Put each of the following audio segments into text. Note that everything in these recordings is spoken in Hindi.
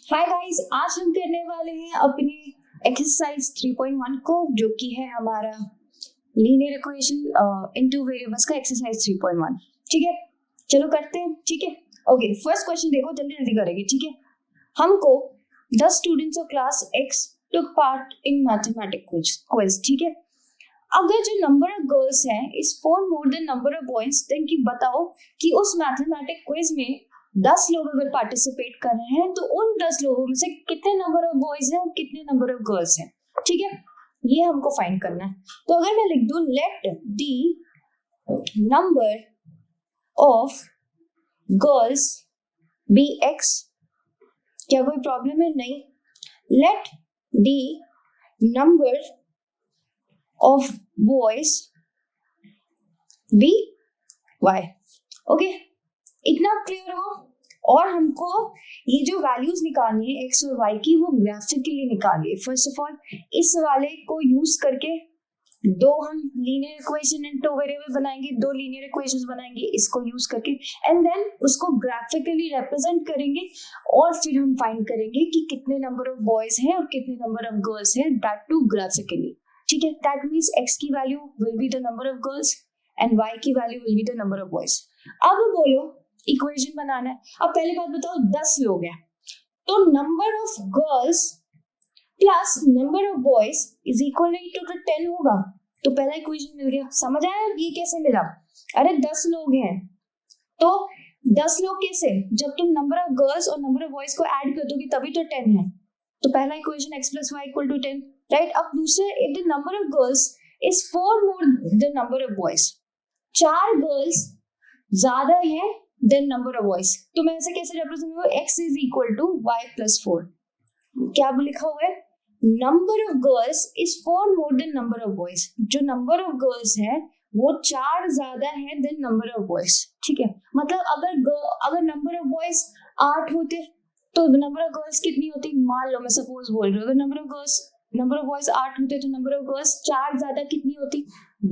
हाय गाइस, आज हम करने वाले हैं अपने एक्सरसाइज 3.1 को, जो कि है हमारा लीनियर इक्वेशन इनटू वेरिएबल्स का एक्सरसाइज 3.1। ठीक है, चलो करते हैं। ठीक है, ओके, फर्स्ट क्वेश्चन देखो, जल्दी जल्दी करेंगे। ठीक है, हमको 10 students of class X took part in mathematics quiz। ठीक है, अगर जो नंबर ऑफ गर्ल्स हैं is 4 more than number of boys, then कि बताओ कि उस मैथमेटिक क्विज में 10 लोग अगर पार्टिसिपेट कर रहे हैं तो उन 10 लोगों में से कितने नंबर ऑफ बॉयज हैं और कितने नंबर ऑफ गर्ल्स हैं। ठीक है, ये हमको फाइंड करना है। तो अगर मैं लिख दूं let the number of girls be X, क्या कोई प्रॉब्लम है? नहीं। Let the number of boys be Y। Okay, इतना क्लियर हो? और हमको ये जो वैल्यूज निकालनी है X और Y की, वो ग्राफिकली निकालिए। फर्स्ट ऑफ ऑल इस वाले को यूज करके दो हम लीनियर इक्वेशन इनटू वेरिएबल बनाएंगे, दो लीनियर इक्वेशंस बनाएंगे इसको यूज करके, एंड देन उसको ग्राफिकली रिप्रेजेंट करेंगे और फिर हम फाइंड करेंगे कि कितने नंबर ऑफ बॉयज हैं और कितने नंबर ऑफ गर्ल्स हैं, दैट टू ग्राफिकली। ठीक है, दैट मीन्स X की value will be the number of girls and Y की value will be the number of boys. अब बोलो इक्वेशन बनाना है। अब पहले बात बताओ, 10 लोग हैं तो number of girls plus number of boys is equal to 10 होगा। तो पहला इक्वेशन मिल गया। समझ आया ये कैसे मिला? अरे 10 लोग हैं तो 10 लोग कैसे? जब तुम नंबर ऑफ गर्ल्स और नंबर ऑफ बॉयज को ऐड कर दोगे तभी तो 10 है। तो पहला equation x plus y equal to 10, right. अब दूसरे, if the number of girls is 4 more the number of boys, 4 girls ज्यादा है देन नंबर ऑफ बॉयज, तो मैं ऐसे कैसे रिप्रेजेंट करूंगा? x is equal to y plus 4। क्या लिखा हुआ है? Number of girls is 4 more than number of boys. जो नंबर ऑफ गर्ल्स है वो 4 ज्यादा है देन नंबर ऑफ बॉयज। ठीक है, मतलब अगर नंबर ऑफ बॉयज 8 होते तो नंबर ऑफ गर्ल्स कितनी होती? मान लो मैं सपोज बोल रही हूँ, अगर नंबर ऑफ बॉयज 8 होते तो नंबर ऑफ गर्ल्स 4 ज्यादा कितनी होती?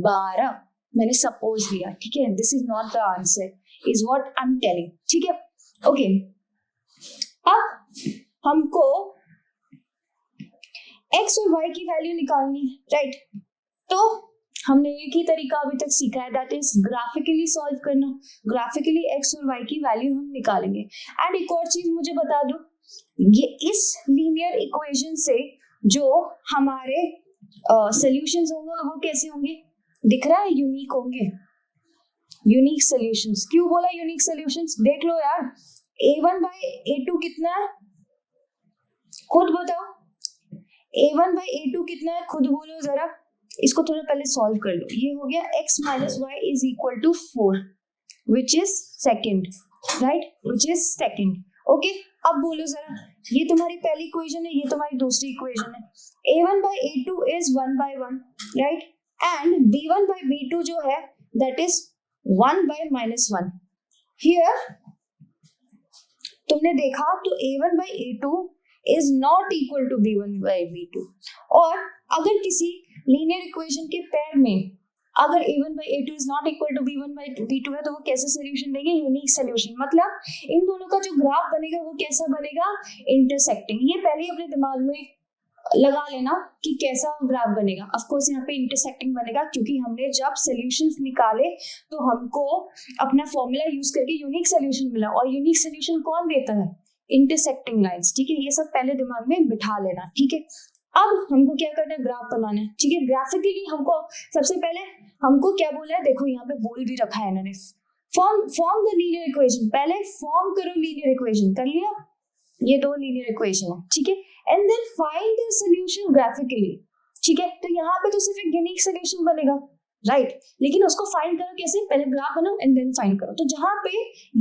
12। मैंने सपोज दिया। ठीक है, this is not the answer, is what I am telling. ठीक है, ओके। अब हमको X और Y की वैल्यू निकालनी है, राइट। तो हमने एक ही तरीका अभी तक सीखा है, दैट इज ग्राफिकली सॉल्व करना। ग्राफिकली X और Y की वैल्यू हम निकालेंगे। एंड एक और चीज मुझे बता दो, ये इस लीनियर इक्वेशन से जो हमारे सॉल्यूशंस होंगे वो कैसे होंगे? दिख रहा है? यूनिक होंगे। Unique solutions. क्यों बोला यूनिक सॉल्यूशंस? देख लो यार, A1 बाय A2 कितना है? खुद बताओ। A1 बाय A2 कितना है? खुद बोलो जरा। इसको थोड़ा पहले सॉल्व कर लो। ये हो गया x minus y is equal to 4 which is second, right, which is second. Okay, अब बोलो जरा, ये तुम्हारी पहली इक्वेशन है, ये तुम्हारी दूसरी इक्वेशन है। A1 by A2 is 1 by 1, right, and B1 by B2 जो है that is 1 by minus 1। Here तुमने देखा तो A1 by A2 is not equal to B1 by B2। और अगर किसी लीनियर इक्वेशन के पेयर में अगर A1 by A2 is not equal to B1 by B2 है तो वो कैसे सोल्यूशन देंगे? Unique solution. मतलब इन दोनों का जो ग्राफ बनेगा वो कैसा बनेगा? इंटरसेक्टिंग। ये पहले अपने दिमाग में लगा लेना कि कैसा ग्राफ बनेगा। ऑफ कोर्स यहाँ पे इंटरसेक्टिंग बनेगा, क्योंकि हमने जब सॉल्यूशंस निकाले तो हमको अपना फॉर्मूला यूज करके यूनिक सोल्यूशन मिला, और यूनिक सोल्यूशन कौन देता है? Intersecting lines. ठीक है, ये सब पहले दिमाग में बिठा लेना। ठीक है, अब हमको क्या करना है? ग्राफ बनाना है। ठीक है, ग्राफिकली हमको सबसे पहले हमको क्या बोला है? देखो यहाँ पे बोल भी रखा है इन्होंने, फॉर्म द लीनियर इक्वेशन। पहले फॉर्म करो लीनियर इक्वेशन। कर लिया? ये दो लीनियर इक्वेशन है। ठीक है, and then find the solution graphically. ठीक है, तो यहाँ पे तो सिर्फ एक यूनिक सॉल्यूशन बनेगा, राइट, लेकिन उसको फाइंड करो कैसे? पहले ग्राफ बनाओ एंड देन फाइंड करो। तो जहां पे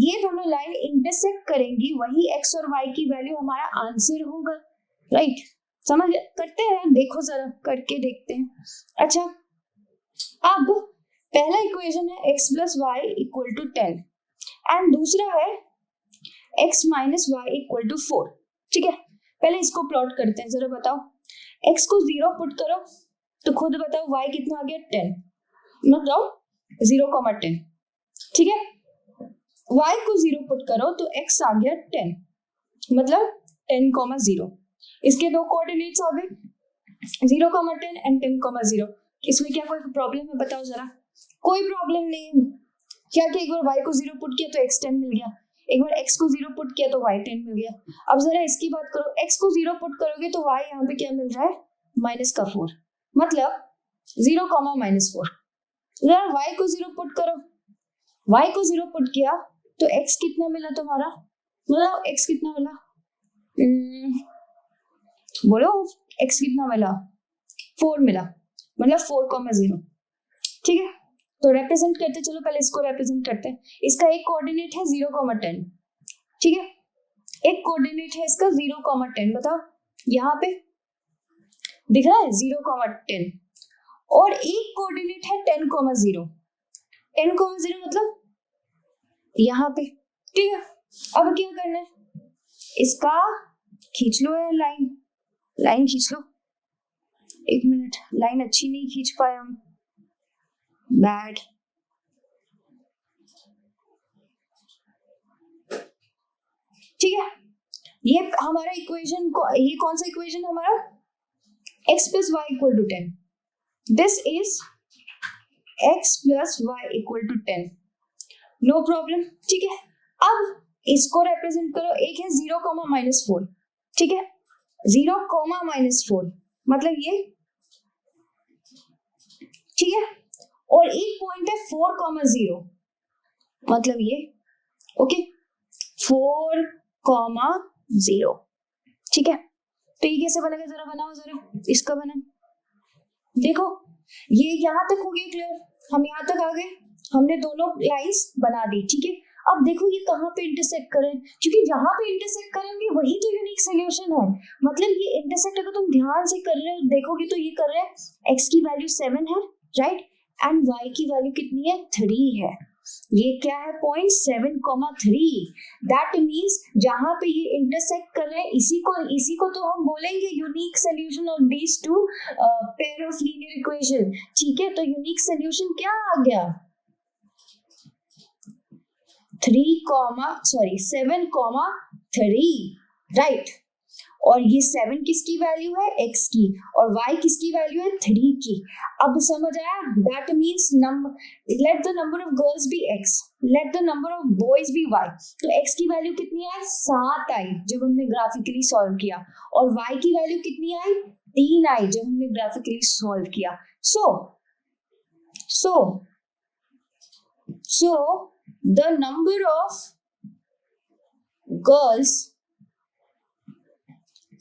ये दोनों लाइन इंटरसेक्ट करेंगी वही X और Y की वैल्यू हमारा आंसर होगा, राइट। समझ करते हैं? देखो जरा करके देखते हैं। अच्छा, अब पहला इक्वेशन है x plus y equal to 10 and दूसरा है x minus y equal to 4। ठीक है, पहले इसको प्लॉट करते हैं। जरा बताओ, x को 0 पुट करो तो खुद बताओ y कितना आ गया? 10। मतलब 0,10। ठीक है, y को 0 पुट करो तो x आ गया 10, मतलब 10,0। इसके दो कोऑर्डिनेट्स आ गए 0,10 एंड 10,0। इसमें क्या कोई प्रॉब्लम है बताओ जरा? कोई प्रॉब्लम नहीं है। क्या कि एक बार y को 0 पुट किया तो x 10 मिल गया, एक बार x को 0 पुट किया तो y 10 मिल गया। अब जरा इसकी बात करो, x को 0 पुट करोगे तो y यहाँ पे क्या मिल रहा है? -4, मतलब 0, -4। जरा y को 0 पुट करो, y को 0 पुट किया तो x कितना मिला तुम्हारा? मतलब x कितना मिला? बोलो x कितना मिला? 4 मिला, मतलब 4,0। ठीक है, तो रिप्रेजेंट करते, चलो पहले इसको रिप्रेजेंट करते हैं। इसका एक कोऑर्डिनेट है 0,10, ठीक है, एक कोऑर्डिनेट है इसका 0,10। बताओ यहाँ पे दिख रहा है 0,10, और एक कोऑर्डिनेट है 10,0। 10,0 मतलब यहाँ पे, ठीक है। अब क्या करना है, इसका खींच लो है लाइन खींच लो। एक मिनट, लाइन अच्छी नहीं खींच पाए हम, बैड। ठीक है, ये हमारा इक्वेशन, ये कौन सा इक्वेशन हमारा? x plus y equal to 10। This is x plus y equal to 10। No problem, ठीक है। अब इसको रिप्रेजेंट करो, एक है 0, -4, ठीक है, 0, -4 मतलब ये, ठीक है, और एक पॉइंट है 4,0 मतलब ये, ओके, 4,0, ठीक है। तो ये कैसे बनेगा, जरा बनाओ, जरा इसका बना। देखो ये यहाँ तक हो गया क्लियर, हम यहाँ तक आ गए, हमने दोनों लाइंस बना दी, ठीक है। अब देखो ये कहाँ पे इंटरसेक्ट करें, क्योंकि जहां पे इंटरसेक्ट करेंगे वही तो यूनिक सोल्यूशन है। मतलब ये इंटरसेक्ट अगर तुम ध्यान से कर रहे हो देखोगे तो ये कर रहे हैं x की वैल्यू 7 है, राइट, एंड y की वैल्यू कितनी है? 3 है। ये क्या है? 0.7,3। दैट मीन्स जहां पे ये इंटरसेक्ट कर रहे हैं इसी को तो हम बोलेंगे unique solution of these two pair of linear equation, ठीक है। तो यूनिक सोल्यूशन क्या आ गया? 7,3, राइट। और ये 7 किसकी वैल्यू है? x की, और y किसकी वैल्यू है? 3 की। अब समझ आया? That means let the number of girls be x, let the number of boys be y। तो x की वैल्यू कितनी है? 7 आई जब हमने ग्राफिकली सॉल्व किया, और y की वैल्यू कितनी आई? 3 आई जब हमने ग्राफिकली सॉल्व किया। So the number of girls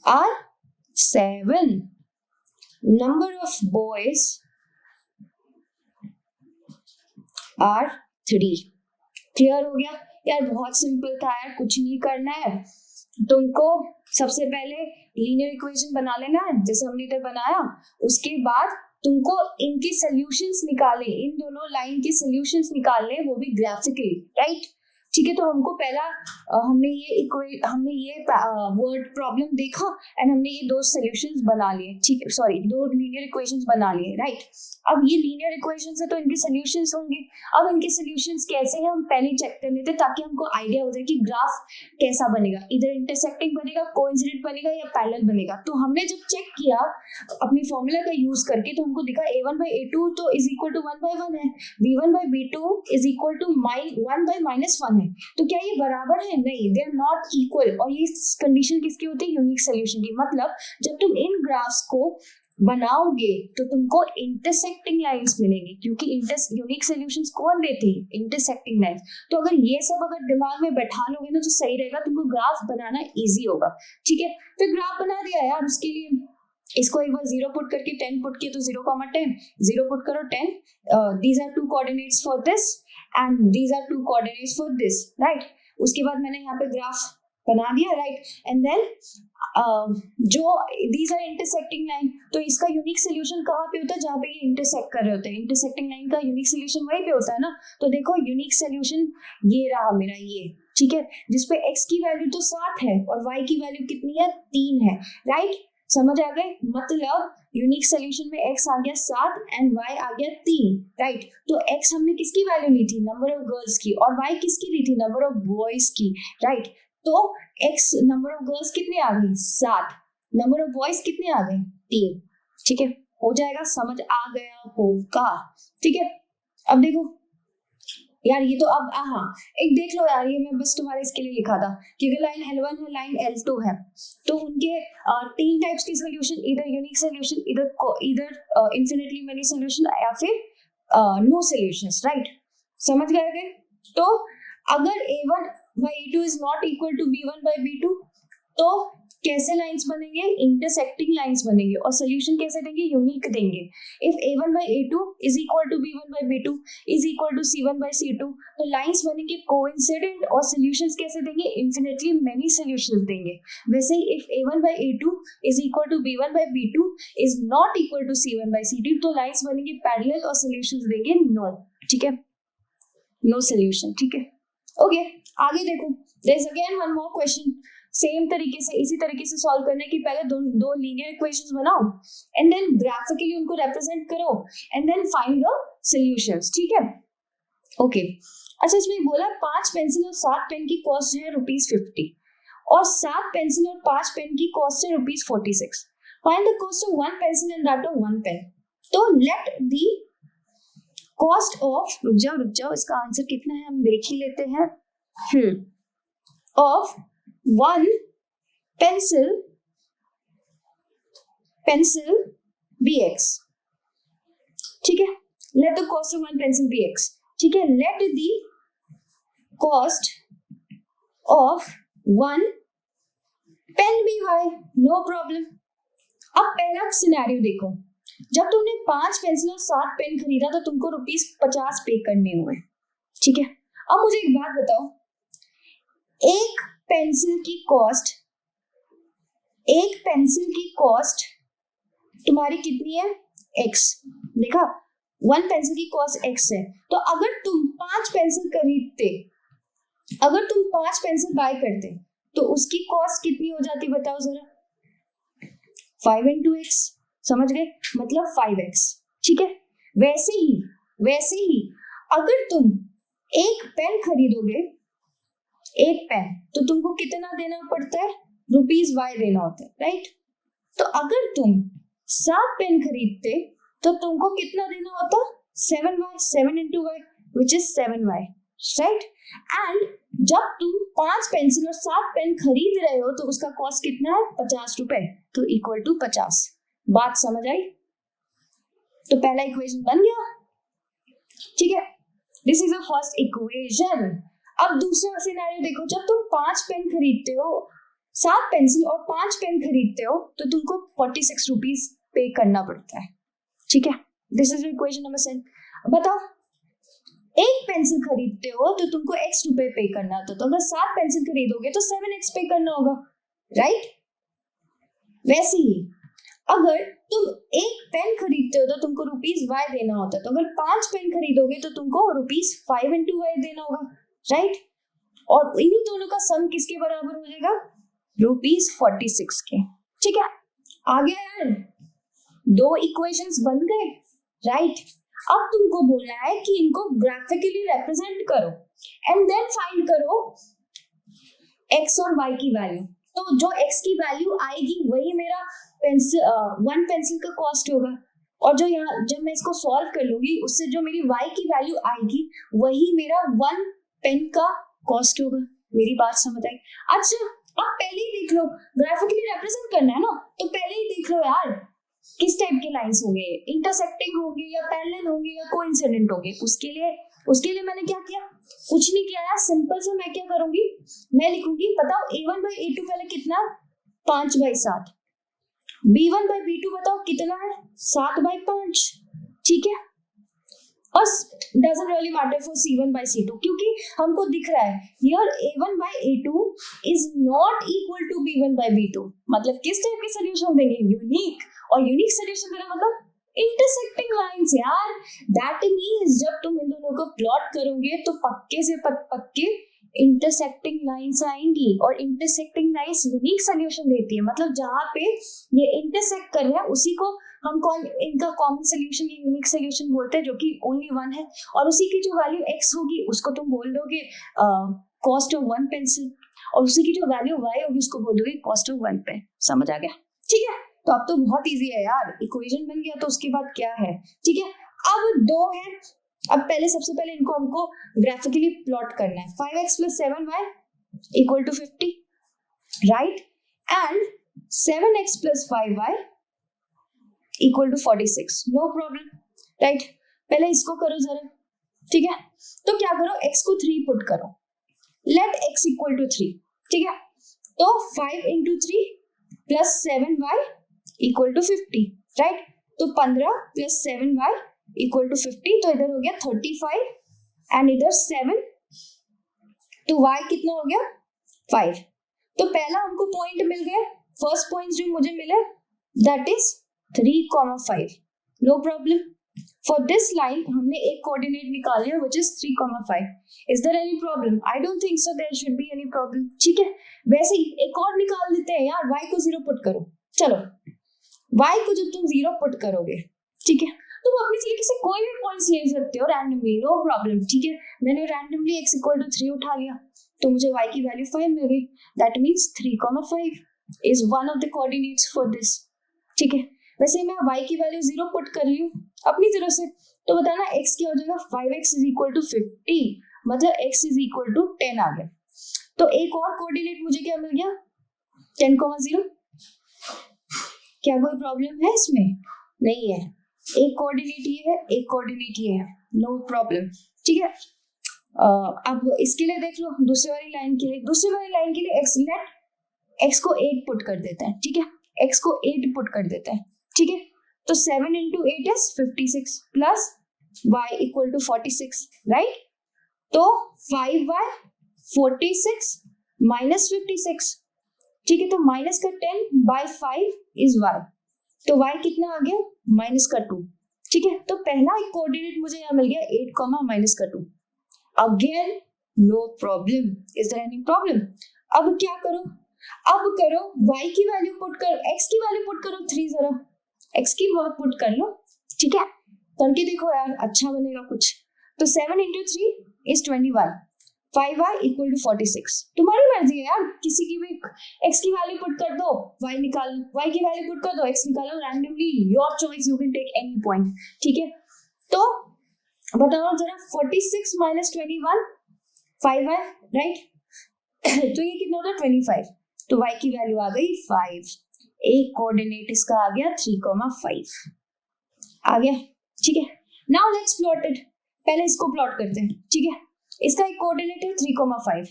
are 7, number of boys are 3। Clear हो गया यार? बहुत सिंपल था यार, कुछ नहीं करना है तुमको। सबसे पहले लीनियर इक्वेशन बना लेना है जैसे हमने इधर बनाया, उसके बाद तुमको इनके सॉल्यूशंस निकाले, इन दोनों लाइन के सॉल्यूशंस निकालने, वो भी ग्राफिकली, राइट, ठीक है। तो हमको पहला हमने ये वर्ड प्रॉब्लम देखा एंड हमने ये दो सॉल्यूशंस बना लिए, ठीक है, सॉरी, दो लीनियर इक्वेशंस बना लिए, राइट। अब ये लीनियर इक्वेशंस है तो इनके सॉल्यूशंस होंगे। अब इनके सॉल्यूशंस कैसे हैं हम पहले चेक कर लेते ताकि हमको आइडिया हो जाए कि ग्राफ कैसा बनेगा, इधर इंटरसेक्टिंग बनेगा, कोइंसिडेंट बनेगा या पैरेलल बनेगा। तो हमने जब चेक किया अपनी फॉर्मूला का यूज करके तो हमको दिखा a1/a2 तो इज इक्वल टू 1/1 है, b1/b2 इज इक्वल टू 1/-1 है। तो क्या ये बराबर है? नहीं, दे आर नॉट इक्वल। और ये कंडीशन किसकी होती है? यूनिक सोल्यूशन की। मतलब जब तुम इन ग्राफ्स को बनाओगे तो तुमको इंटरसेक्टिंग लाइंस मिलेंगी, क्योंकि यूनिक सॉल्यूशंस कौन देते हैं? Intersecting lines. तो अगर ये सब अगर दिमाग में बैठा लोगे ना तो सही रहेगा, तुमको ग्राफ बनाना इजी होगा, ठीक है। फिर ग्राफ बना दिया यार, उसके लिए इसको एक बार 0 पुट करके 10 पुट किया तो 0,10, 0 पुट करो 10, these are two coordinates for this and these are two coordinates for this, right। उसके बाद मैंने यहाँ पे ग्राफ बना दिया, राइट, एंड देन जो these are intersecting line, तो इसका यूनिक सोल्यूशन कहाँ पे होता है? जहाँ पे ये इंटरसेक्ट कर रहे होते हैं। इंटरसेक्टिंग लाइन का यूनिक सोल्यूशन वहीं पे होता है ना। तो देखो यूनिक सोल्यूशन ये रहा मेरा, ये, ठीक है, जिसपे x की वैल्यू तो 7 है और y की वैल्यू कितनी है? 3 है, राइट। समझ आ गए? मतलब यूनिक सोल्यूशन में x आ गया 7 एंड y आ गया 3, राइट। तो x हमने किसकी वैल्यू ली थी? नंबर ऑफ गर्ल्स की, और y किसकी ली थी? नंबर ऑफ बॉयज की, राइट। तो x नंबर ऑफ गर्ल्स कितने आ गई 7, नंबर ऑफ बॉयज कितने आ गए 3। ठीक है, हो जाएगा, समझ आ गया होगा। ठीक है, अब देखो यार, ये तो अब हाँ एक देख लो यार, ये मैं बस तुम्हारे इसके लिए लिखा था क्योंकि लाइन L1 है, लाइन L2 है, तो उनके 3 टाइप्स के सोल्यूशन, इधर यूनिक सोल्यूशन, इधर इन्फिनिटली मेनी सोल्यूशन, या फिर नो सोल्यूशंस, राइट। समझ गए? तो अगर A1/A2 is not equal to B1/B2 तो कैसे लाइंस बनेंगे, इंटरसेक्टिंग लाइंस बनेंगे, और सोल्यूशन कैसे देंगे, यूनिक देंगे। If A1/A2 is equal to B1/B2 is equal to C1/C2 तो लाइंस बनेंगे कोइंसिडेंट, और सोल्यूशंस कैसे देंगे, इन्फिनिटली मेनी सोल्यूशंस देंगे। वैसे ही if A1/A2 is equal to B1/B2 is not equal to C1/C2 तो लाइंस बनेंगे पैरेलल, और सोल्यूशंस देंगे नो। ठीक है, नो सोल्यूशन। ठीक है, ओके, आगे देखो, there is again one more question, same तरीके से, इसी तरीके से सॉल्व करने की पहले दो लीनियर इक्वेशंस बनाओ एंड देन ग्राफिकली उनको रिप्रेजेंट करो and then find the solutions. ठीक है, ओके। अच्छा, इसमें बोला 5 पेंसिल और 7 पेन की कॉस्ट है ₹50 और 7 पेंसिल और 5 पेन की कॉस्ट है ₹46। Find the cost of 1 pencil and that of 1 pen. तो लेट द कॉस्ट ऑफ, रुक जाओ, इसका आंसर कितना है हम देख ही लेते हैं। Of 1 pencil bx। ठीक है, let the cost of 1 pencil bx। ठीक है, let the cost of 1 pen by, no problem। अब पहला सिनेरियो देखो, जब तुमने 5 पेंसिल और 7 पेन खरीदा तो तुमको ₹50 पे करने हुए। ठीक है, अब मुझे एक बात बताओ, एक पेंसिल की कॉस्ट तुम्हारी कितनी है, x। देखा, 1 पेंसिल की कॉस्ट x है, तो अगर तुम 5 पेंसिल खरीदते, अगर तुम 5 पेंसिल बाय करते तो उसकी कॉस्ट कितनी हो जाती, बताओ जरा। 5 into x, समझ गए, मतलब 5x। ठीक है, वैसे ही अगर तुम एक पेन खरीदोगे, एक पेन, तो तुमको कितना देना पड़ता है, ₹y देना होता है, राइट। तो अगर तुम 7 पेन खरीदते तो तुमको कितना देना होता, 7y, 7 into y which is 7y, right. And जब तुम 5 पेंसिल और 7 पेन खरीद रहे हो तो उसका कॉस्ट कितना है, ₹50, तो इक्वल टू 50। बात समझ आई? तो पहला इक्वेशन बन गया। ठीक है, this is the first equation. अब दूसरा सिनेरियो देखो, जब तुम 5 पेन खरीदते हो, 7 पेंसिल और 5 पेन खरीदते हो तो तुमको ₹46 पे करना पड़ता है। ठीक है, दिस इज इक्वेशन नंबर 7। बताओ, एक पेंसिल खरीदते हो तो तुमको x रुपए पे करना होता, तो अगर 7 पेंसिल खरीदोगे तो 7x पे करना होगा, राइट। वैसे ही अगर तुम एक पेन खरीदते हो तो तुमको ₹y देना होता है, तो अगर 5 पेन खरीदोगे तो तुमको ₹5 into y देना होगा, राइट। और इन्हीं दोनों का सम किसके बराबर हो जाएगा, ₹46 के। ठीक है, आ गया यार, 2 इक्वेशंस बन गए, राइट। अब तुमको बोलना है कि इनको ग्राफिकली रिप्रेजेंट करो एंड देन फाइंड करो x और y की वैल्यू। तो जो x की वैल्यू आएगी वही मेरा 1 पेंसिल का कॉस्ट होगा, और जो यहाँ जब मैं इसको सॉल्व कर लूंगी उससे जो मेरी y की वैल्यू आएगी वही मेरा 1 पेन का कॉस्ट होगा। मेरी बात समझ आई? अच्छा, अब पहले ही देख लो, ग्राफिकली रिप्रेजेंट करना है ना, तो पहले ही देख लो यार किस टाइप के लाइंस होंगे, इंटरसेक्टिंग होंगे या पैरेलल होंगे या कोइंसिडेंट होंगे। उसके लिए मैंने क्या किया, कुछ नहीं किया यार, सिंपल से मैं क्या करूंगी, मैं लिखूंगी, बताओ A1/A2 पहले कितना, 5/7, B1/B2 बताओ कितना है, 7/5। ठीक है, और doesn't really matter for C1/C2 क्योंकि हमको दिख रहा है here A1/A2 is not equal to B1/B2। मतलब किस टाइप के सोल्यूशन देंगे, यूनिक, और यूनिक सोल्यूशन देना मतलब इंटरसेक्टिंग लाइंस यार। दैट मीन्स जब तुम इन दोनों को प्लॉट करोगे तो पक्के से पक्के इंटरसेक्टिंग लाइंस आएंगी, और इंटरसेक्टिंग लाइंस यूनिक सोल्यूशन देती है। मतलब जहाँ पे ये इंटरसेक्ट कर रहे हैं उसी को हम इनका कॉमन सोल्यूशन या यूनिक सोल्यूशन बोलते हैं, जो कि ओनली 1 है, और उसी की जो वैल्यू x होगी उसको तुम बोल दोगे कॉस्ट ऑफ 1 पेंसिल। और उसी की जो वैल्यू y होगी उसको बोल दोगे कॉस्ट ऑफ 1 पे। समझ आ गया? ठीक है, तो अब तो बहुत इजी है यार, इक्वेशन बन गया तो उसके बाद क्या है। ठीक है, अब 2 है। अब पहले सबसे पहले इनको हमको ग्राफिकली प्लॉट करना है। 5x + 7y = 50, right, and 7x + 5y = 46। No problem, right. पहले इसको करो जरा। ठीक है, तो क्या करो, x को 3 पुट करो, लेट x = 3। ठीक है, तो 5 × 3 + 7y = 50, राइट। तो 15 + 7y = 50, तो इधर हो गया 35 एंड इधर 7, तो y कितना हो गया 5। तो पहला हमको पॉइंट मिल गया, फर्स्ट पॉइंट जो मुझे मिले that is 3,5। No problem. For this line हमने एक कोऑर्डिनेट निकाल लिया which is 3,5। Is there any problem? I don't think so there should be any problem. ठीक है, वैसे ही एक और निकाल देते हैं यार, y को 0 पुट करो। चलो, y को जब तुम 0 पुट करोगे, ठीक है, तुम अपनी तरीके से कोई भी पॉइंट्स ले सकते हो रैंडमली, नो प्रॉब्लम। ठीक है, मैंने रैंडमली x = 3 उठा लिया, तो मुझे y की वैल्यू 5 मिल गई। That means 3,5 is one of the coordinates for this. ठीक है, वैसे मैं y की वैल्यू 0 पुट कर रही हूँ अपनी तरफ से, तो बताना x क्या हो जाएगा। 5x = 50, मतलब x = 10 आ गया। तो एक और कोऑर्डिनेट मुझे क्या मिल गया, 10,0। क्या कोई प्रॉब्लम है इसमें? नहीं है। एक कोऑर्डिनेट ये है, एक कोऑर्डिनेट ये है, नो प्रॉब्लम। ठीक है, अब इसके लिए देख लो, दूसरे वाली लाइन के लिए x को 8 पुट कर देते हैं। ठीक है, x को 8 पुट कर देते हैं। ठीक है, तो 7 × 8 is 56 प्लस y = 46, राइट। तो 5y 46 माइनस 56। ठीक है, तो माइनस का 10/5 इज y, तो y कितना आ गया -2। ठीक है, तो पहला एक कोऑर्डिनेट मुझे यहाँ मिल गया 8, -2। Again no problem. Is there any problem? अब क्या करो, अब करो y की वैल्यू पुट कर, x की वैल्यू पुट करो 3, जरा x की वैल्यू पुट कर लो। ठीक है, करके देखो यार, अच्छा बनेगा कुछ। तो 7 × 3 is 21, 5y = 46। तुम्हारी मर्जी है यार, किसी की भी x की वैल्यू पुट कर दो, y निकाल, y की वैल्यू पुट कर दो, x निकालो, randomly, your choice, you can take any point. ठीक है, तो बताओ जरा, 46 - 21 5y, राइट। तो ये कितना होता है 25, तो y की वैल्यू आ गई 5। एक कोऑर्डिनेट इसका आ गया 3,5 आ गया। ठीक है, नाउ लेट्स प्लॉट इट। पहले इसको प्लॉट करते हैं। ठीक है, इसका एक कोऑर्डिनेट है 3,5।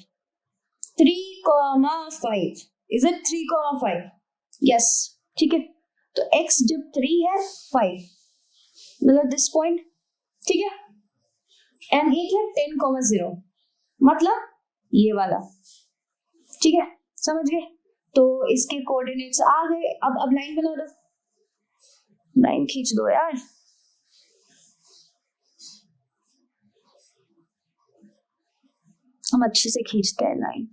3,5 इज इट 3,5? यस। ठीक है, तो x जब 3 है 5, मतलब दिस पॉइंट। ठीक है, एंड एक है 10,0, मतलब ये वाला। ठीक है, समझ गए? तो इसके कोऑर्डिनेट्स आ गए। अब लाइन बना दो, लाइन खींच दो यार। हम अच्छे से खींचते हैं लाइन।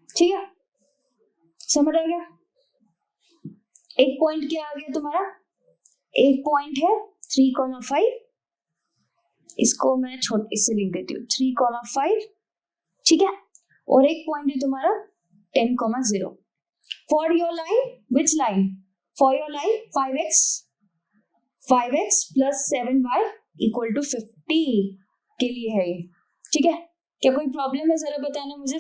ठीक है, समझ आ गया? एक पॉइंट क्या आ गया तुम्हारा, एक पॉइंट है 3,5, इसको मैं छोटे इससे लिख देती हूँ 3,5। ठीक है, और एक पॉइंट है तुम्हारा 10,0। For your line, which line? For your line 5x + 7y = 50 के लिए है ये। ठीक है, क्या कोई प्रॉब्लम है, जरा बताना मुझे।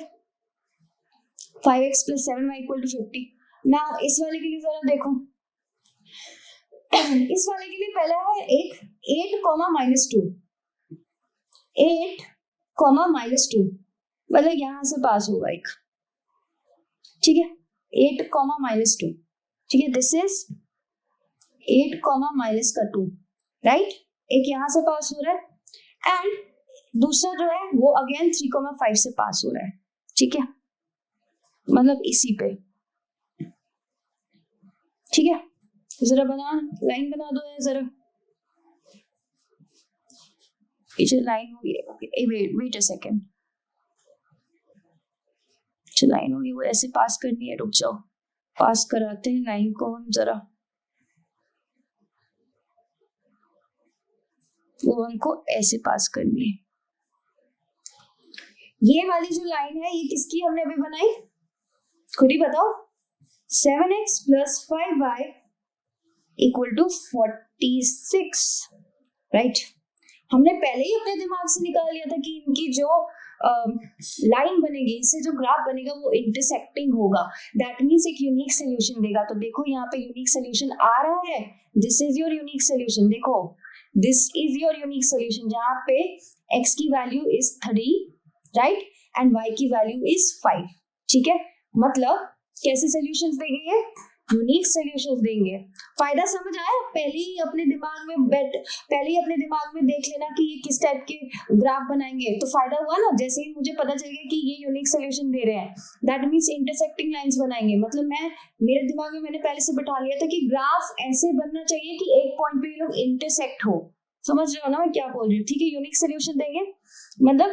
5x + 7y = 50। ना इस वाले के लिए जरा देखो, इस वाले के लिए पहला है एक 8, -2, 8, -2, मतलब यहां से पास होगा एक। ठीक है, 8, -2। ठीक है, दिस इज 8, -2, राइट। एक यहां से पास हो रहा है एंड दूसरा जो है वो अगेन 3,5 से पास हो रहा है। ठीक है, मतलब इसी पे। ठीक है, जरा लाइन बना दो यार जरा। ये लाइन होगी, वेट अ सेकेंड, लाइन होगी वो ऐसे पास करनी है। रुक जाओ, पास कराते हैं लाइन को हम जरा, वो हमको ऐसे पास करनी है। ये वाली जो लाइन है ये किसकी हमने अभी बनाई, खुद ही बताओ। 7x plus 5y equal to 46, right. हमने पहले ही अपने दिमाग से निकाल लिया था कि इनकी जो लाइन बनेगी, इससे जो ग्राफ बनेगा वो इंटरसेक्टिंग होगा, दैट मीन्स एक यूनिक सोल्यूशन देगा। तो देखो यहाँ पे यूनिक सोल्यूशन आ रहा है, this is your unique solution, देखो this is your unique solution, जहाँ पे x की value is 3, right, and y की वैल्यू इज 5, ठीक है। मतलब कैसे सोल्यूशंस देंगे ये, यूनिक सोल्यूशंस देंगे। फायदा समझ आया, पहले ही अपने दिमाग में देख लेना कि ये किस टाइप के ग्राफ बनाएंगे, तो फायदा हुआ ना। जैसे ही मुझे पता चल गया कि ये यूनिक सोल्यूशन दे रहे हैं, दैट मींस इंटरसेक्टिंग लाइंस बनाएंगे। मतलब मेरे दिमाग में मैंने पहले से बिठा लिया था कि ग्राफ ऐसे बनना चाहिए कि एक पॉइंट पे ये लोग इंटरसेक्ट हो, समझ रहे हो ना मैं क्या बोल रही हूँ, ठीक है। यूनिक सोल्यूशन देंगे मतलब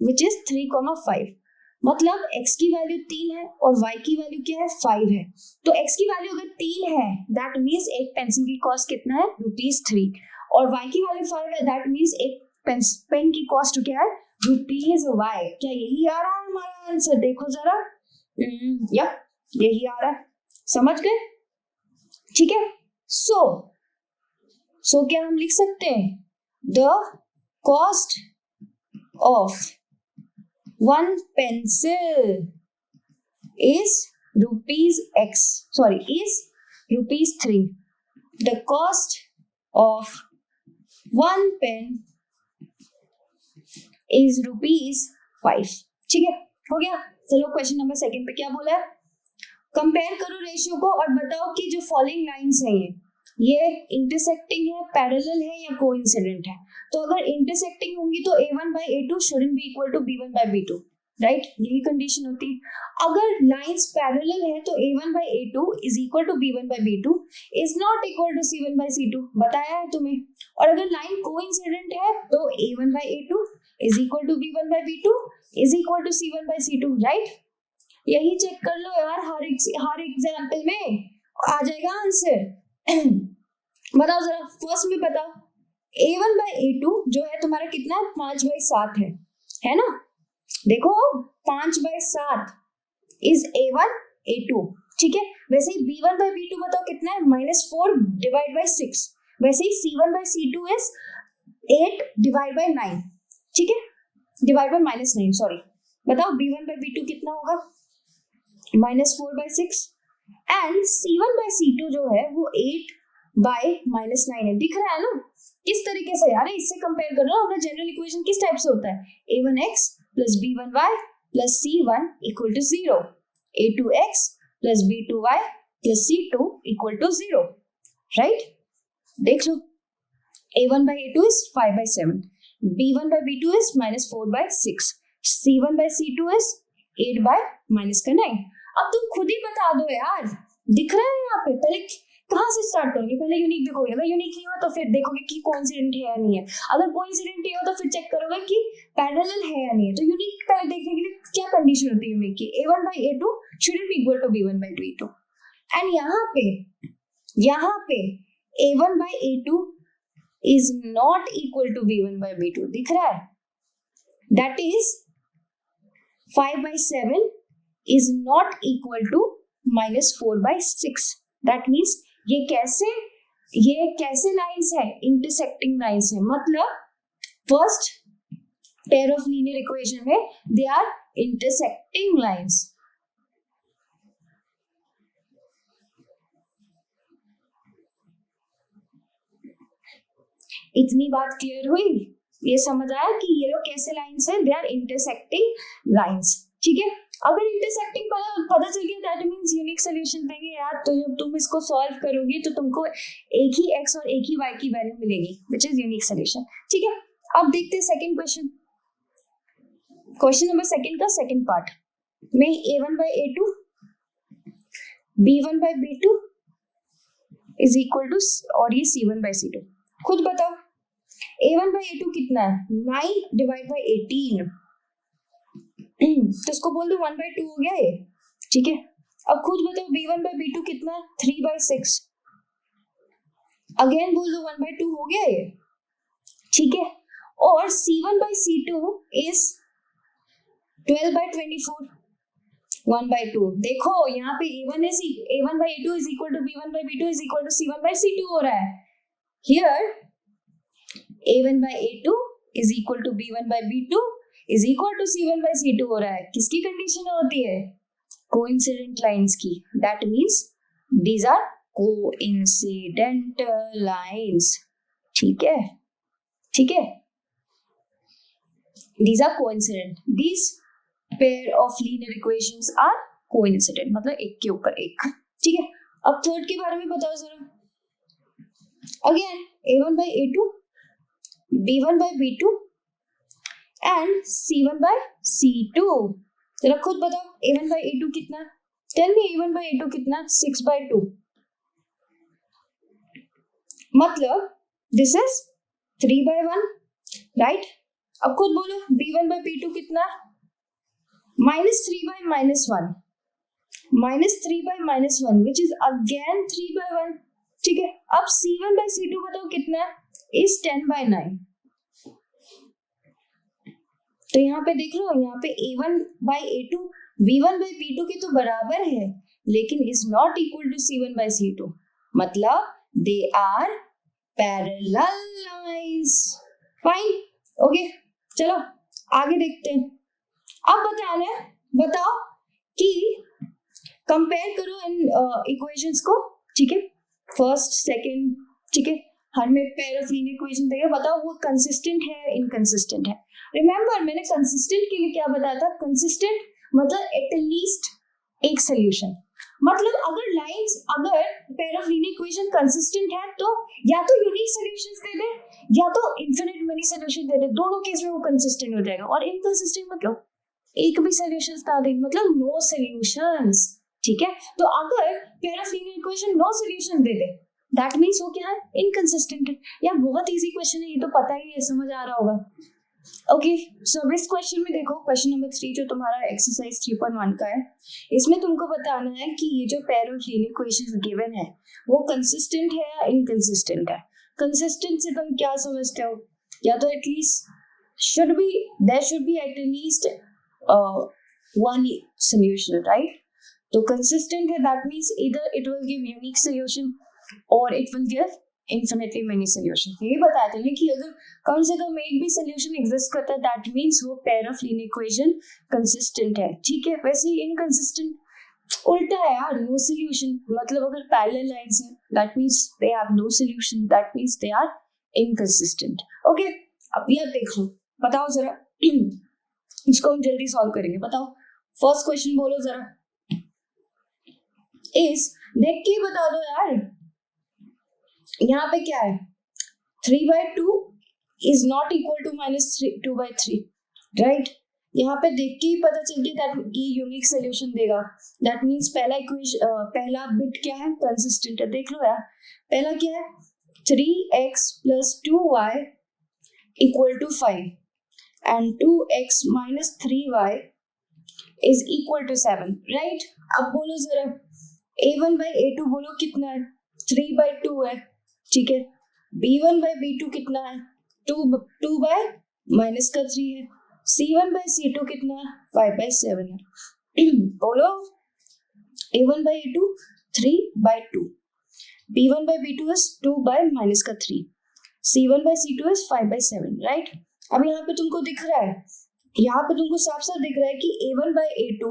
विच इज 3,5, मतलब x की वैल्यू 3 है और y की वैल्यू क्या है, 5 है। तो x की वैल्यू अगर 3 है, दैट मीन्स एक पेंसिल की कॉस्ट कितना है, ₹3, और y की वैल्यू 5 है, दैट मीन्स एक पेन की कॉस्ट क्या है, ₹y। क्या यही आ रहा है हमारा आंसर, देखो जरा, यप यही आ रहा है, समझ गए, ठीक है। सो क्या हम लिख सकते हैं, the cost of one pencil is ₹3. The cost of one pen is ₹5, ठीक है, हो गया। चलो क्वेश्चन नंबर 2 पे क्या बोला है, कंपेयर करो रेशियो को और बताओ कि जो फॉलोइंग लाइंस हैं ये इंटरसेक्टिंग है, पैरेलल है या कोइंसिडेंट है। तो अगर इंटरसेक्टिंग होंगी तो a1/a2 shouldn't be equal to b1/b2, right, यही कंडीशन होती है। अगर लाइंस पैरेलल है तो a1/a2 is equal to b1/b2 is not equal to c1/c2, बताया है तुम्हें। और अगर लाइन कोइंसिडेंट है तो a1/a2 is equal to b1/b2 is equal to c1/c2, right. यही चेक कर लो यार, हर एग्जाम्पल में आ जाएगा आंसर। बताओ जरा, फर्स्ट में बताओ, a1/a2 जो है तुम्हारा कितना है, 5/7 है ना। देखो 5/7 इज a1/a2, ठीक है। वैसे ही b1/b2 बताओ कितना है, -4/6। वैसे ही c1/c2 इज 8/9, ठीक है, -9 सॉरी। बताओ b1/b2 कितना होगा, -4/6, एंड c1/c2 जो है वो 8/9 है, दिख रहा है ना किस तरीके से यार, इससे कंपेयर कर लो। अपना जनरल इक्वेशन किस टाइप से होता है, a1x plus b1y plus c1 equal to 0, a2x plus b2y plus c2 equal to 0, right. देख लो, a1/a2 is 5/7, b1/b2 is -4/6, c1/c2 is 8/9। अब तुम खुद ही बता दो यार, दिख रहा है यहाँ पे। पहले कहाँ से स्टार्ट करोगे, पहले यूनिक देखोगे, अगर यूनिक नहीं हो तो फिर देखोगे कि कोइंसिडेंट है या नहीं है। अगर कोइंसिडेंट नहीं हो तो फिर चेक करोगे कि पैरेलल है या नहीं है। तो यूनिक पहले देखने के लिए क्या कंडीशन होती है यूनिक की, a1/a2 shouldn't be equal to b1/b2, and यहाँ पे a1/a2 is not equal to b1/b2, दिख रहा है, that is 5/7 is not equal to -4/6, that means ये कैसे लाइंस है, इंटरसेक्टिंग लाइंस है। मतलब first pair of linear equation में दे आर इंटरसेक्टिंग लाइंस। इतनी बात क्लियर हुई, ये समझ आया कि ये लोग कैसे लाइंस है, दे आर इंटरसेक्टिंग लाइंस, ठीक है। अगर इंटरसेक्टिंग पता चल गया दैट मींस यूनिक सॉल्यूशन देंगे यार। तो जब तुम इसको सॉल्व करोगे तो तुमको एक ही x और एक ही y की वैल्यू मिलेगी, व्हिच इज यूनिक सॉल्यूशन, ठीक है। अब देखते हैं सेकंड क्वेश्चन, क्वेश्चन नंबर 2 का सेकंड पार्ट में a1/a2 b1/b2 is equal to, और ये c1/c2, खुद बताओ a1/a2 कितना है, 9/18, तो इसको बोल दो 1/2 हो गया ये, ठीक है। अब खुद बताओ b1/b2 कितना है, 3/6, अगेन बोल दो 1/2 हो गया ये, ठीक है। और c1/c2 इज 12/24 1/2। देखो यहाँ पे A1/A2 is equal to B1/B2 is equal to C1/C2 हो रहा है। Here A1/A2 is equal to B1/B2 is equal to C1/C2 हो रहा है। किसकी कंडीशन होती है? कोइंसिडेंट लाइंस की। That means these are coincidental lines। ठीक है, ठीक है, these are coincident। These pair of linear equations are coincident, मतलब एक के ऊपर एक। ठीक है, अब थर्ड के बारे में बताओ जरा। Again A1/A2 B1/B2 and C1/C2। जरा खुद बताओ A1/A2 कितना? टेल मी A1/A2 कितना? 6/2। मतलब दिस इज 3/1, राइट? अब खुद बोलो B1/B2 कितना? -3/-1 -3/-1 विच इज अगेन 3/1। ठीक है, अब C1/C2 बताओ कितना? इज 10/9। तो यहाँ पे देख लो, यहाँ पे A1/A2 B1/B2 के तो बराबर है, लेकिन is not equal to C1/C2। मतलब they are parallel lines. Fine, okay, चलो आगे देखते हैं। अब बताओ कि कंपेयर करो इन इक्वेशंस को। ठीक है, फर्स्ट सेकंड, ठीक है, हर में पेयर ऑफ लीनियर इक्वेशन देगा, बताओ वो कंसिस्टेंट है इनकंसिस्टेंट है। रिमेंबर मैंने कंसिस्टेंट के लिए क्या बताया था? कंसिस्टेंट मतलब एटलीस्ट एक सोल्यूशन। मतलब अगर pair of linear equation consistent है तो या तो यूनिक सॉल्यूशंस दे दे या तो इनफिनिट मेनी सॉल्यूशन दे दे, दोनों केस में वो कंसिस्टेंट हो जाएगा। और इनकंसिस्टेंट मतलब एक भी सॉल्यूशंस ना दे, मतलब नो सॉल्यूशंस। ठीक है, तो अगर pair of linear equation no solution दे दे, दैट मींस वो क्या है? इनकंसिस्टेंट है। यार बहुत इजी क्वेश्चन है, ये तो पता ही है, समझ आ रहा होगा। ओके, सो अब इस क्वेश्चन में देखो, क्वेश्चन नंबर 3 जो तुम्हारा एक्सरसाइज 3.1 का है, इसमें तुमको बताना है कि ये जो pair of linear equations given है वो कंसिस्टेंट है या इनकंसिस्टेंट है। कंसिस्टेंट से तुम क्या समझते हो? या तो at least there should be at least one solution, right? तो consistent है, that means either it will give unique solution or it will give infinitely many solution। ये बताते हैं कि अगर कम से कम एक भी solution exist करता है, that means वो pair of linear equation consistent है। ठीक है, वैसे ही inconsistent उल्टा है यार, no solution। मतलब अगर parallel lines है, that means they have no solution, that means they are inconsistent। Okay, अब यार देख लो, बताओ जरा इसको हम जल्दी सॉल्व करेंगे। बताओ फर्स्ट क्वेश्चन बोलो जरा। देख के बता दो यार, यहाँ पे क्या है? 3/2 is not equal to -2/3, right? यहाँ पे देख के ही पता चल गया दैट ये यूनिक सोल्यूशन देगा। दैट मींस पहला बिट क्या है? कंसिस्टेंट है। देख लो यार, पहला क्या है? 3x + 2y = 5 and 2x - 3y is equal to 7, right? अब बोलो जरा A1/A2 बोलो कितना है? 3/2 है। ठीक है, B1/B2 कितना है? 2/-3 है। C1/C2 कितना है? 5/7 है। बोलो A1/A2 3/2, B1/B2 is 2/-3, C1/C2 is 5/7, right? अब यहाँ पे तुमको दिख रहा है, यहाँ पे तुमको साफ साफ दिख रहा है कि A1/A2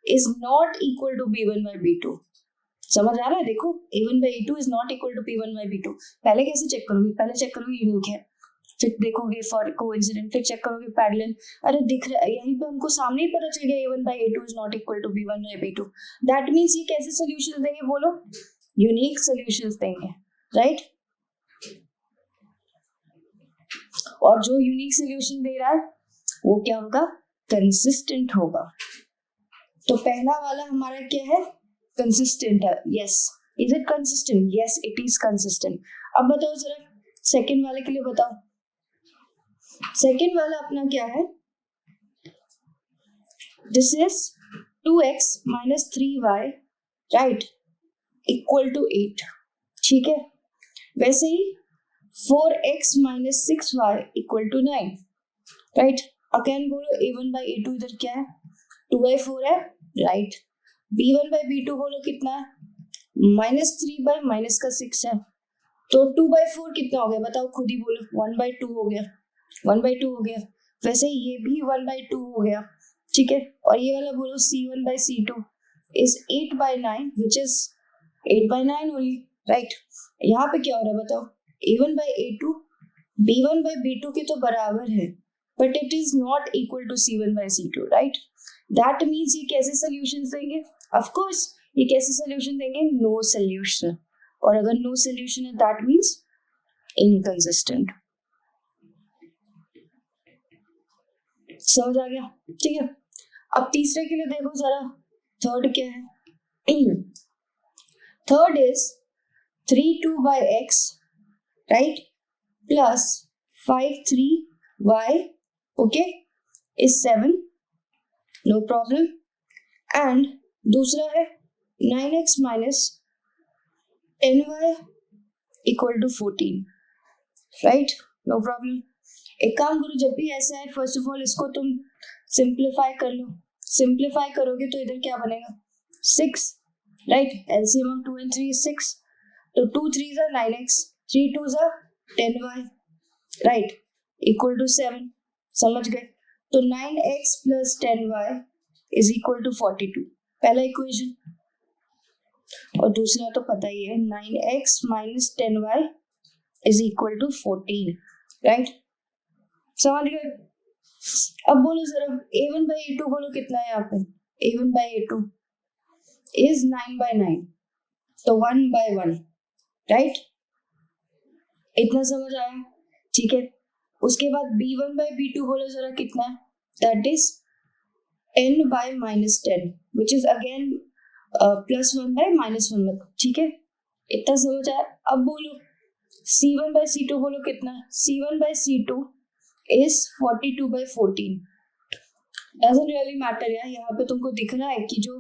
is not equal to B1/B2। समझ आ रहा है? देखो A1/A2 is not equal to B1/B2। पहले कैसे चेक करोगे? पहले चेक करोगे यूनिक है, फिर देखोगे फॉर कोइंसिडेंट, फिर चेक करोगे पैरेलल। अरे दिख रहा है, यहीं पे हमको सामने ही पता चल गया A1/A2 is not equal to B1/B2। That means ये कैसे सोल्यूशंस देंगे? बोलो यूनिक सोल्यूशंस देंगे, राइट? और जो यूनिक सोल्यूशन दे रहा है वो क्या होगा? कंसिस्टेंट होगा। तो पहला वाला हमारा क्या है? कंसिस्टेंट है। Yes, is it consistent? Yes, it is consistent. अब बताओ जरा सेकंड वाले के लिए बताओ। सेकंड वाला अपना क्या है? This is 2x - 3y, right, equal to 8। ठीक है, वैसे ही 4x - 6y = 9, राइट? अगेन बोलो a1 by a2 इधर क्या है 2/4 है राइट। b1 by b2 बोलो कितना है -3 by माइनस का 6 है तो 2/4 कितना हो गया बताओ खुद ही बोलो 1/2 हो गया 1/2 हो गया। वैसे ये भी 1/2 हो गया ठीक है। और ये वाला बोलो c1 by c2 is 8/9 which is 8/9 only right. यहाँ पे क्या हो रहा है बताओ a1 by a2 b1 by b2 के तो बराबर है but it is not equal to c1 by c2 right. That means ये कैसे सोल्यूशन देंगे ऑफ कोर्स ये कैसे सोल्यूशन देंगे नो सोल्यूशन। और अगर नो सोल्यूशन है दैट मीन्स इनकंसिस्टेंट। समझ आ गया ठीक है। अब तीसरे के लिए देखो जरा थर्ड क्या है third is 3 2 by x right plus 5 3 y okay is 7 no problem. And दूसरा है 9x minus 10y equal to 14 right no problem. एक काम करो जब भी ऐसा है फर्स्ट ऑफ ऑल इसको तुम सिंप्लीफाई कर लो। सिंप्लीफाई करोगे तो इधर क्या बनेगा 6 right LCM of 2 and 3 is 6 तो 2 3s are 9x 3 2s are 10y right equal to 7 समझ गए। तो 9x plus 10y is equal to 42 पहला इक्वेशन। और दूसरा तो पता ही है 9x minus 10y is equal to 14 right समझ गए। अब बोलो जरा a1 by a2 बोलो कितना है यहाँ पे a1 by a2 is 9/9 तो 1/1 राइट इतना समझ आया ठीक है। उसके बाद b1 by b2 बोलो जरा कितना है that is 10 by -10 which is again +1 by -1 ठीक है इतना समझ आया। अब बोलो c1 by c2 बोलो कितना c1 by c2 is 42 by 14 doesn't really matter यार। यहाँ पे तुमको दिख रहा है कि जो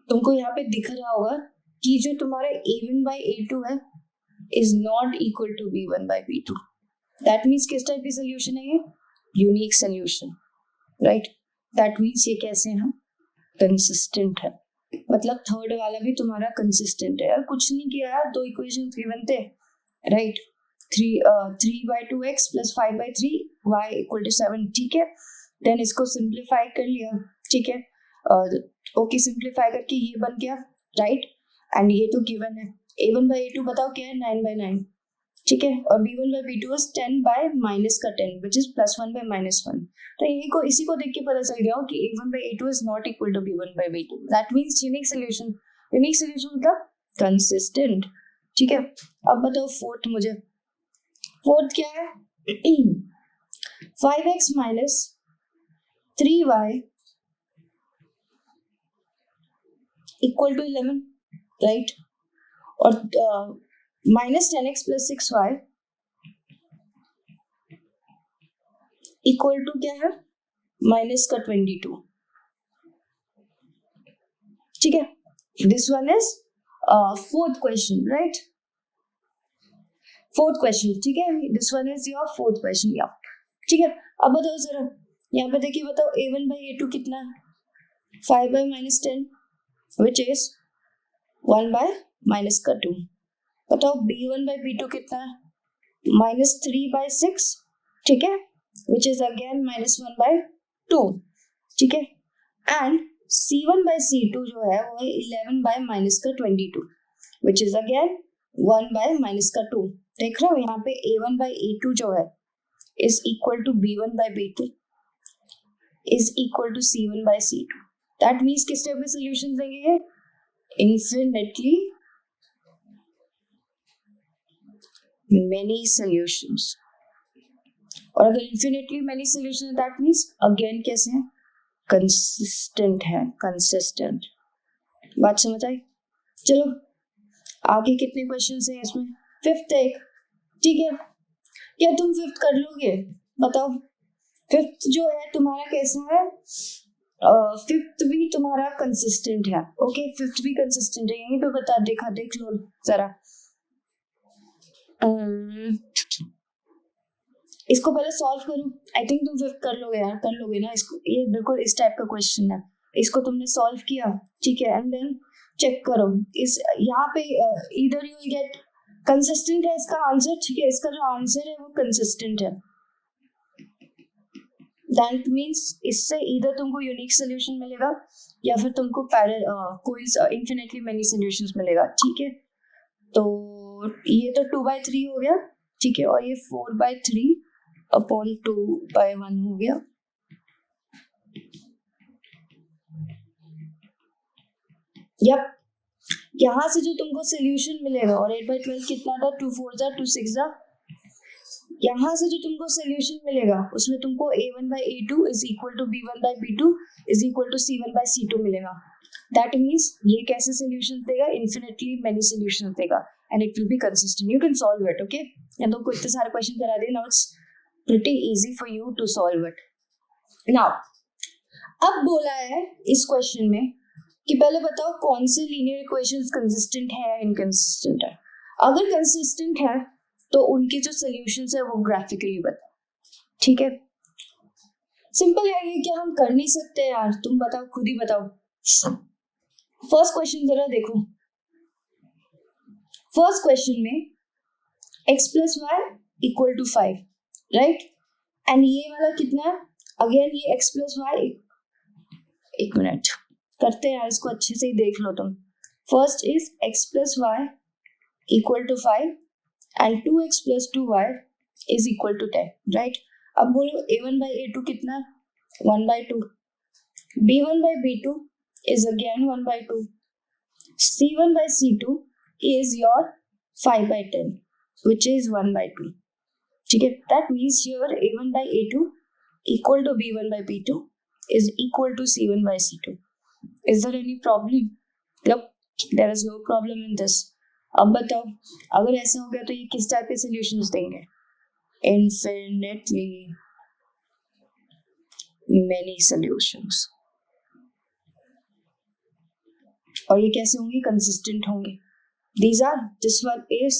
तुमको यहाँ पे दिख रहा होगा कि जो तुम्हारा a1 by a2 है is not equal to b1 by b2 that means किस टाइप की सोल्यूशन है ये unique solution right. That means ये कैसे हैं कंसिस्टेंट है मतलब थर्ड वाला भी तुम्हारा कंसिस्टेंट है यार। कुछ नहीं किया यार दो इक्वेशन गिवन थे right 3/2x plus 5/3y equal to 7 ठीक है। देन इसको सिंप्लीफाई कर लिया ठीक है ओके सिंप्लीफाई करके ये बन गया राइट। एंड ये तो गिवन है a1 by a2 बताओ क्या है 9/9 ठीक है। और b1 by b2 is 10 by -10 which is +1 by -1 तो यही को इसी को देख के पता चल गया हो कि a1 by a2 is not equal to b1 by b2 that means unique solution. Unique solution मतलब कंसिस्टेंट ठीक है। अब बताओ फोर्थ मुझे फोर्थ क्या है 5x minus 3y equal to 11 right और -10x plus 6y equal to क्या है -22 ठीक है। This one is fourth question right fourth question ठीक है। This one is your fourth question या ठीक है। अब बताओ जरा यहाँ पे देखिए बताओ a1 by a2 कितना है 5 by -10 which is 1 by -2 बताओ b1 by b2 कितना है -3 by 6 ठीक है which is again -1 by 2 ठीक है। एंड c1 by c2 जो है वो 11 by -22 which is again 1 by -2 देख रहे हो यहाँ पे a1 by a2 जो है is equal to b1 by b2 is equal to c1 by c2 that means किस टाइप के सोल्यूशन देंगे infinitely many solutions। और अगर infinitely many solutions है that means again कैसे हैं consistent है consistent। बात समझ आई। चलो आगे कितने क्वेश्चन हैं इसमें फिफ्थ एक ठीक है। क्या तुम फिफ्थ कर लोगे बताओ। फिफ्थ जो है तुम्हारा कैसा है फिफ्थ भी तुम्हारा कंसिस्टेंट है ओके फिफ्थ भी कंसिस्टेंट है यहीं पे बता देखा देख लो जरा इसको पहले सॉल्व करो। आई थिंक तुम फिर कर लोगे यार, कर लोगे ना इसको, ये बिल्कुल इस टाइप का क्वेश्चन है। इसको तुमने सॉल्व किया, ठीक है, एंड देन चेक करो इस यहाँ पे इधर यू विल गेट कंसिस्टेंट है इसका आंसर, ठीक है, इसका जो आंसर है वो कंसिस्टेंट है। दैट मीन्स इससे इधर तुमको यूनिक सोल्यूशन मिलेगा या फिर तुमको इन्फिनिटली मेनी सोल्यूशंस मिलेगा, ठीक है। तो ये तो 2/3 हो गया, ठीक है, और ये 4/3 अपॉन 2/1 हो गया। यप, यहाँ से जो तुमको सोल्यूशन मिलेगा, और 8/12 कितना था, 2 4 जा 2 6 जा, यहाँ से जो तुमको सोल्यूशन मिलेगा उसमें तुमको a1/a2 is equal to b1/b2 is equal to c1/c2 मिलेगा। दैट मीन्स ये कैसे सोल्यूशन देगा, इन्फिनिटली मेनी सोल्यूशन देगा, and it will be consistent. You can solve it, okay. या तुमको इतने सारे क्वेश्चन करा दिए, now it's pretty easy for you to solve it. Now अब बोला है इस क्वेश्चन में कि पहले बताओ कौन से लीनियर इक्वेशंस कंसिस्टेंट है या इनकंसिस्टेंट है। अगर कंसिस्टेंट है तो उनके जो सॉल्यूशंस है वो ग्राफिकली बताओ, ठीक है। सिंपल है ये, क्या हम कर नहीं सकते यार, तुम बताओ, खुद ही बताओ। फर्स्ट क्वेश्चन जरा देखो। फर्स्ट क्वेश्चन में x + y = 5, राइट, एंड ये वाला कितना है, अगेन ये x + y, एक मिनट करते हैं यार इसको, अच्छे से ही देख लो तुम। First is x + y = 5 and 2x + 2y is equal to 10, right? अब बोलो a1/a2 कितना, 1/2, b1/b2 is again 1/2, c1/c2 is your 5/10 which is 1/2, ठीक है। that means here a1/a2 equal to b1/b2 is equal to c1/c2. is there any problem? Look, there is no problem in this. अब बताओ अगर ऐसा हो गया तो ये किस टाइप के सॉल्यूशंस देंगे, इन्फिनिटली मेनी सॉल्यूशंस, और ये कैसे होंगे, कंसिस्टेंट होंगे। This are, this one is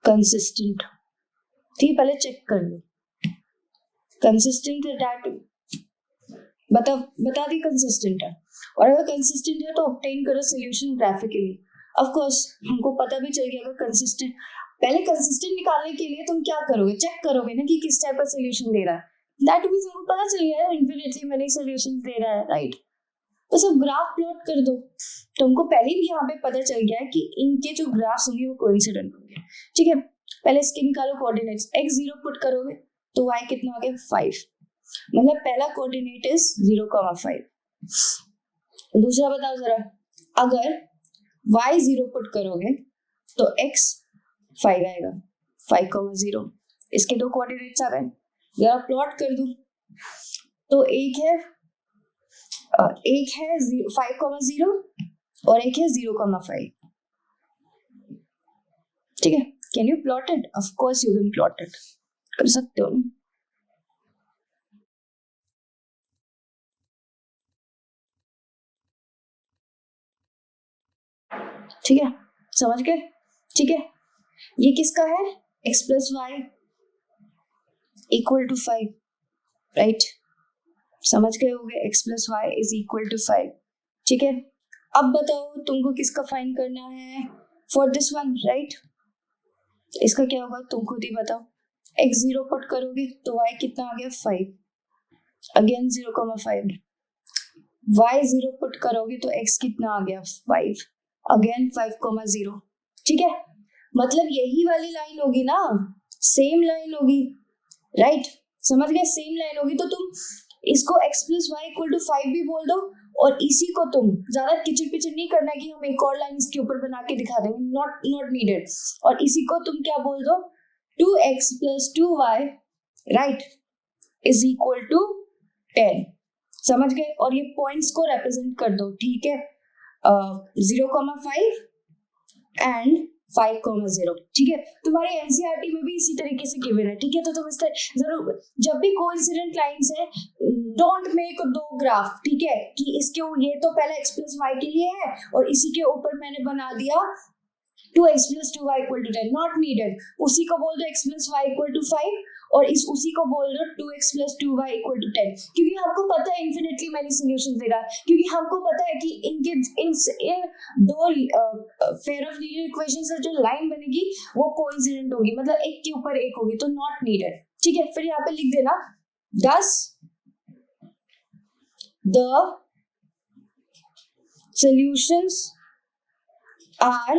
consistent, ठीक, पहले चेक कर लो कंसिस्टेंट है, डेट बता दी कंसिस्टेंट है। और अगर कंसिस्टेंट है तो ऑब्टेन करो सॉल्यूशन ग्राफिकली। ऑफ कोर्स हमको पता भी चल गया अगर कंसिस्टेंट, पहले कंसिस्टेंट निकालने के लिए तुम क्या करोगे, चेक करोगे ना कि किस टाइप का सॉल्यूशन दे रहा है। दैट मींस हमको पता चल गया है इन्फिनिटली मेनी सॉल्यूशंस दे रहा है, राइट। तो सब ग्राफ प्लॉट कर दो, तुमको पहले भी यहाँ पे पता चल गया है कि इनके जो ग्राफ्स होंगे वो कोइंसिडेंट होंगे, ठीक है। पहले इसके निकालो कोऑर्डिनेट्स, x0 पुट करोगे तो y कितना हो गया, 5, मतलब पहला कोऑर्डिनेट इज 0,5। दूसरा बताओ जरा, अगर y0 पुट करोगे तो x 5 आएगा, 5,0। इसके दो कोऑर्डिनेट्स आ गए, जरा प्लॉट कर दूं तो एक है 5,0 और एक है 0,5, ठीक है। Can you plot it? Of course you can plot it, कर सकते हो ना। ठीक है, समझ गए, ठीक है। ये किसका है, x + y = 5, राइट, समझ गए होगे, x + y = 5, ठीक है। अब बताओ तुमको किसका फाइंड करना है, फॉर दिस वन, राइट। इसका क्या होगा तुम खुद ही बताओ, x0 पुट करोगे तो y कितना आ गया, 5, अगेन 0,5, y0 पुट करोगे तो x कितना आ गया, 5, अगेन 5,0, ठीक है। मतलब यही वाली लाइन होगी ना, सेम लाइन होगी, राइट, समझ गए, सेम लाइन होगी। तो तुम इसको x + y = 5 भी बोल दो, और इसी को तुम ज्यादा किचड़ पिचड़ नहीं करना है कि हम एक और लाइन इसके ऊपर बना के दिखा देंगे, नॉट नीडेड। और इसी को तुम क्या बोल दो, 2x + 2y, राइट, = 10, समझ गए। और ये पॉइंट्स को रिप्रेजेंट कर दो, ठीक है, 0,5 एंड 5,0, ठीक है। तुम्हारे एनसीईआरटी में भी इसी तरीके से गिवन है, ठीक है। तो तुम इस तरह जरूर, जब भी कोइंसिडेंट लाइंस है, डोंट मेक दो ग्राफ, ठीक है, कि इसके ये तो पहले x + y के लिए है और इसी के ऊपर मैंने बना दिया 2x plus 2y equal to 10 not needed. उसी को बोल दो x plus y equal to 5 और उसी को बोल दो 2x plus 2y equal to 10, क्योंकि हमको पता है इन्फिनिटली मैनी सोल्यूशन दे रहा है, क्योंकि हमको पता है कि इनके इन दो पेयर ऑफ लीनियर इक्वेशन से जो लाइन बनेगी वो कोइंसिडेंट होगी, मतलब एक के ऊपर एक होगी, तो नॉट नीडेड. ठीक है, फिर यहाँ पे लिख देना thus the solutions are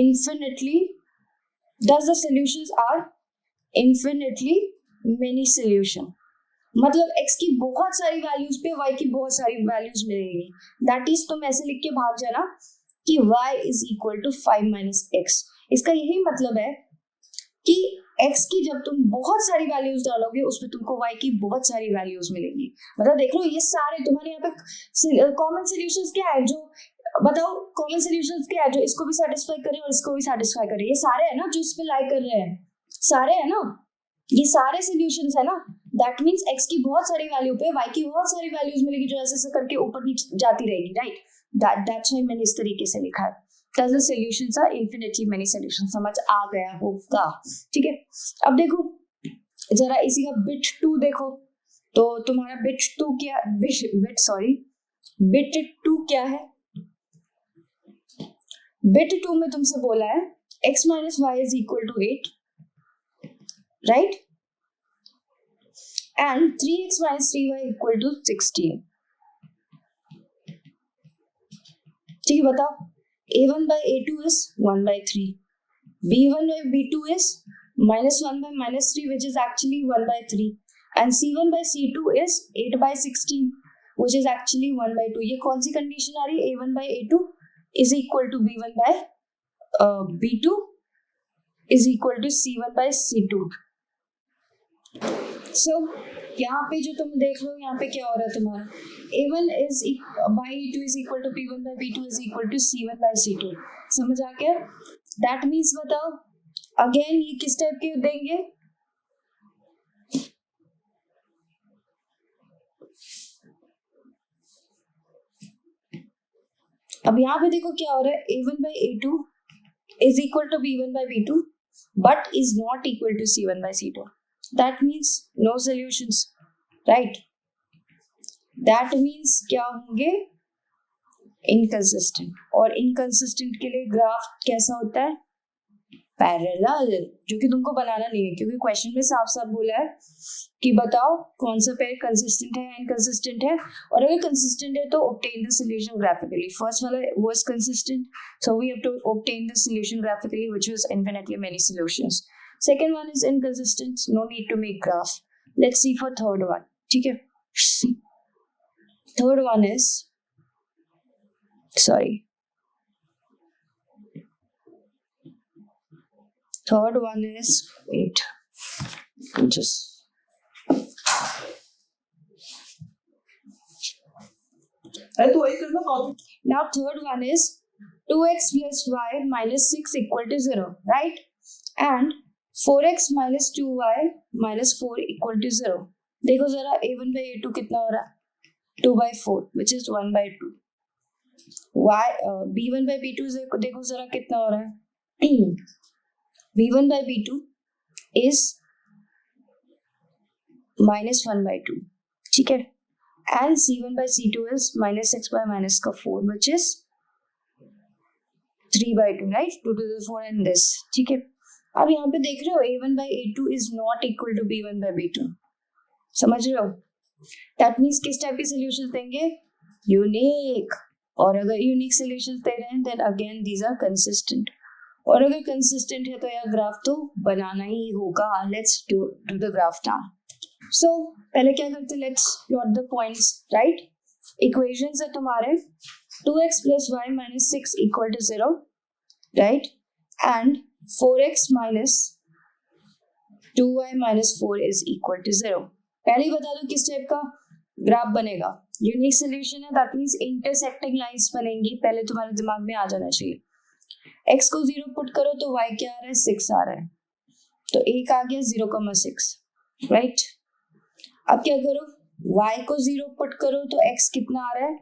infinitely many solution. मतलब x की बहुत सारी वैल्यूज पे y की बहुत सारी वैल्यूज मिलेगी. दैट इज तुम ऐसे लिख के भाग जाना कि y is equal to 5 minus x. इसका यही मतलब है कि x की जब तुम बहुत सारी वैल्यूज डालोगे उसमें तुमको y की बहुत सारी वैल्यूज मिलेंगी. मतलब देख लो ये सारे तुम्हारे यहाँ पे कॉमन सॉल्यूशंस क्या है, जो बताओ कॉमन सॉल्यूशंस क्या है जो इसको भी सेटिस्फाई करे और इसको भी सेटिस्फाई करे. ये सारे है ना जो इस पे लाई कर रहे हैं, सारे है ना, ये सारे सॉल्यूशंस है ना. दैट मींस x की बहुत सारी वैल्यू पे y की बहुत सारी वैल्यूज मिलेगी जो ऐसे ऐसे करके ऊपर नीचे जाती रहेगी, राइट. दैट्स व्हाई मैंने इस तरीके से लिखा है. Thus the solutions are infinitely many solutions. समझ आ गया होगा, ठीक है. अब देखो जरा इसी का बिट 2 देखो, तो तुम्हारा बिट 2 क्या, बिट 2 क्या है. बिट 2 में तुमसे बोला है x minus y is equal to 8, right? And 3x minus 3y equal to 16. ठीक है, बताओ. a1 by a2 is 1 by 3. b1 by b2 is minus 1 by minus 3, which is actually 1 by 3. And c1 by c2 is 8 by 16, which is actually 1 by 2. ये कौन सी कंडीशन आ रही है, a1 by a2 is equal to b1 by b2 is equal to c1 by c2. So यहाँ पे जो तुम देख लो यहाँ पे क्या हो रहा है तुम्हारा, a1 is by a2 is equal to b1 by b2 is equal to c1 by c2. समझ आ गया. दैट मीन्स बताओ अगेन ये किस टाइप के देंगे, अब यहाँ पे देखो क्या हो रहा है, a1 by a2 is equal to b1 by b2 but is not equal to c1 by c2. That means no solutions, right? That means क्या होंगे, inconsistent. और inconsistent के लिए ग्राफ कैसा होता है, पैरेलल, जो कि तुमको बनाना नहीं है क्योंकि क्वेश्चन में साफ साफ बोला है कि बताओ कौन सा पेयर कंसिस्टेंट है, इनकंसिस्टेंट है, और अगर कंसिस्टेंट है तो obtain the solution graphically. First वाला was consistent, so we have to obtain the solution graphically which was infinitely many solutions. Second one is inconsistent, no need to make graph. Let's see for third one. ठीक है, third one is, sorry, third one is, wait, just now third one is 2x plus y minus 6 equal to 0, right? And 4x minus 2y minus 4 equal to 0. देखो जरा a1 by a2 कितना हो रहा है, 2 by 4 which is 1 by 2. b1 by b2 देखो जरा कितना हो रहा है, b1 by b2 is minus 1 by 2, ठीक है. and c1 by c2 is minus 6 by minus का 4 which is 3 by 2, right? 2 to the 4 and this, ठीक है. अब यहाँ पे देख रहे हो a1 by a2 is not equal to b1 by b2. समझ रहे हो? That means किस टाइप के सॉल्यूशंस देंगे, यूनिक. और अगर यूनिक सॉल्यूशंस दे रहे हैं then again these are consistent. और अगर कंसिस्टेंट है तो यार ग्राफ तो बनाना ही होगा. Let's do the graph now. So पहले क्या करते, let's plot the points, right? Equations है तुम्हारे 2x plus y minus 6 equal to 0, right? And 4x minus 2y minus 4 is equal to 0. पहले ही बता दो किस टाइप का ग्राफ बनेगा, यूनिक सॉल्यूशन है. दैट मींस इंटरसेक्टिंग लाइंस बनेंगी, पहले तुम्हारे दिमाग में आ जाना चाहिए. x को 0 पुट करो तो y क्या आ रहा है, 6 आ रहा है, तो एक आ गया 0,6, राइट. अब क्या करो, y को 0 पुट करो तो x कितना आ रहा है,